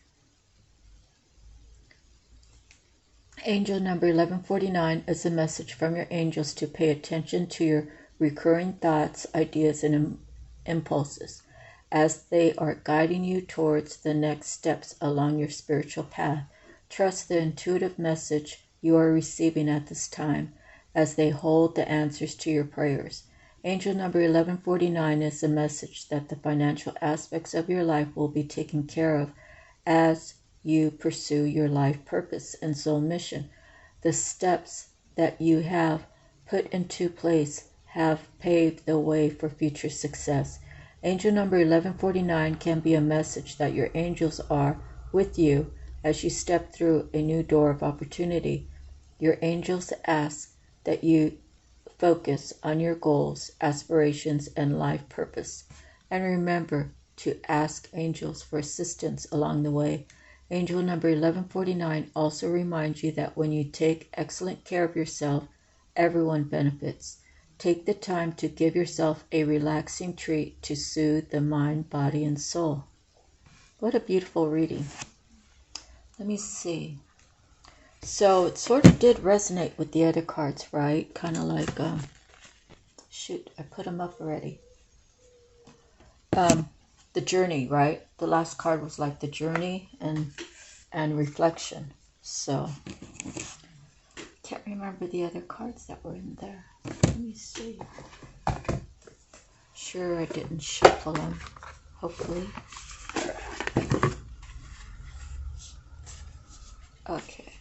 Speaker 1: Angel number 1149 is a message from your angels to pay attention to your recurring thoughts, ideas, and impulses as they are guiding you towards the next steps along your spiritual path. Trust the intuitive message you are receiving at this time as they hold the answers to your prayers. Angel number 1149 is a message that the financial aspects of your life will be taken care of as you pursue your life purpose and soul mission. The steps that you have put into place have paved the way for future success. Angel number 1149 can be a message that your angels are with you as you step through a new door of opportunity. Your angels ask that you focus on your goals, aspirations, and life purpose. And remember to ask angels for assistance along the way. Angel number 1149 also reminds you that when you take excellent care of yourself, everyone benefits. Take the time to give yourself a relaxing treat to soothe the mind, body, and soul. What a beautiful reading. Let me see. So it sort of did resonate with the other cards, right? Kind of like, shoot, I put them up already. The journey, right? The last card was like the journey and reflection. So can't remember the other cards that were in there. Let me see. Sure, I didn't shuffle them. Hopefully. Okay.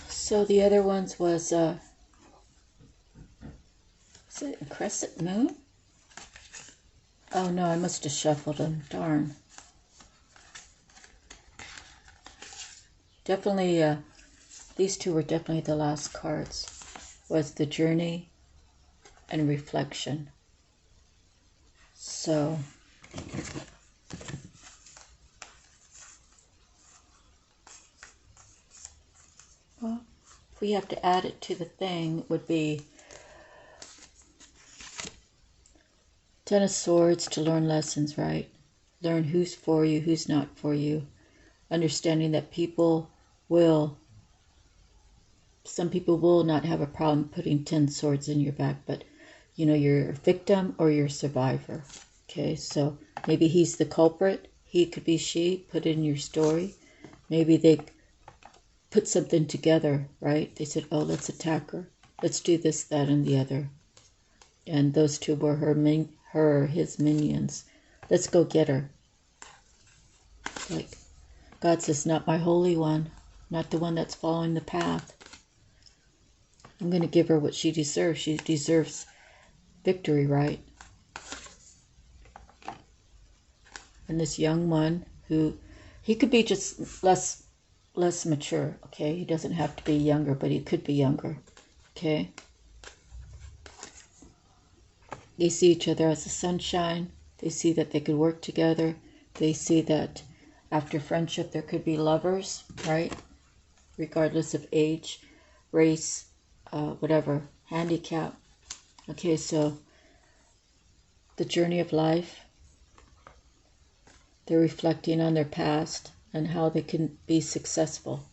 Speaker 1: So the other ones was it a crescent moon? Oh no, I must have shuffled them. Darn. Definitely, these two were definitely the last cards. Was the journey and reflection. So, well, if we have to add it to the thing, it would be Ten of Swords to learn lessons, right? Learn who's for you, who's not for you. Understanding that some people will not have a problem putting 10 swords in your back, but you're a victim or you're a survivor. Okay, so maybe he's the culprit. He could be she. Put it in your story. Maybe they put something together, right? They said, oh, let's attack her. Let's do this, that, and the other. And those two were his minions. Let's go get her. Like God says, not my holy one, not the one that's following the path. I'm going to give her what she deserves. She deserves victory, right? And this young one he could be just less mature, okay? He doesn't have to be younger, but he could be younger, okay? They see each other as the sunshine. They see that they could work together. They see that after friendship there could be lovers, right? Regardless of age, race, whatever, handicap. Okay, so the journey of life, they're reflecting on their past and how they can be successful.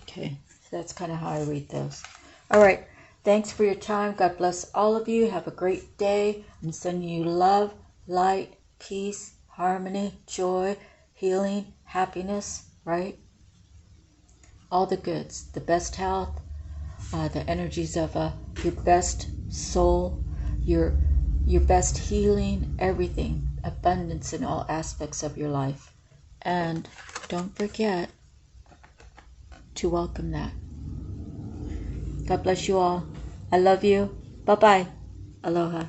Speaker 1: Okay, that's kind of how I read those. All right. Thanks for your time. God bless all of you. Have a great day. I'm sending you love, light, peace, harmony, joy, healing, happiness, right? All the goods, the best health, the energies of your best soul, your best healing, everything, abundance in all aspects of your life. And don't forget to welcome that. God bless you all. I love you. Bye-bye. Aloha.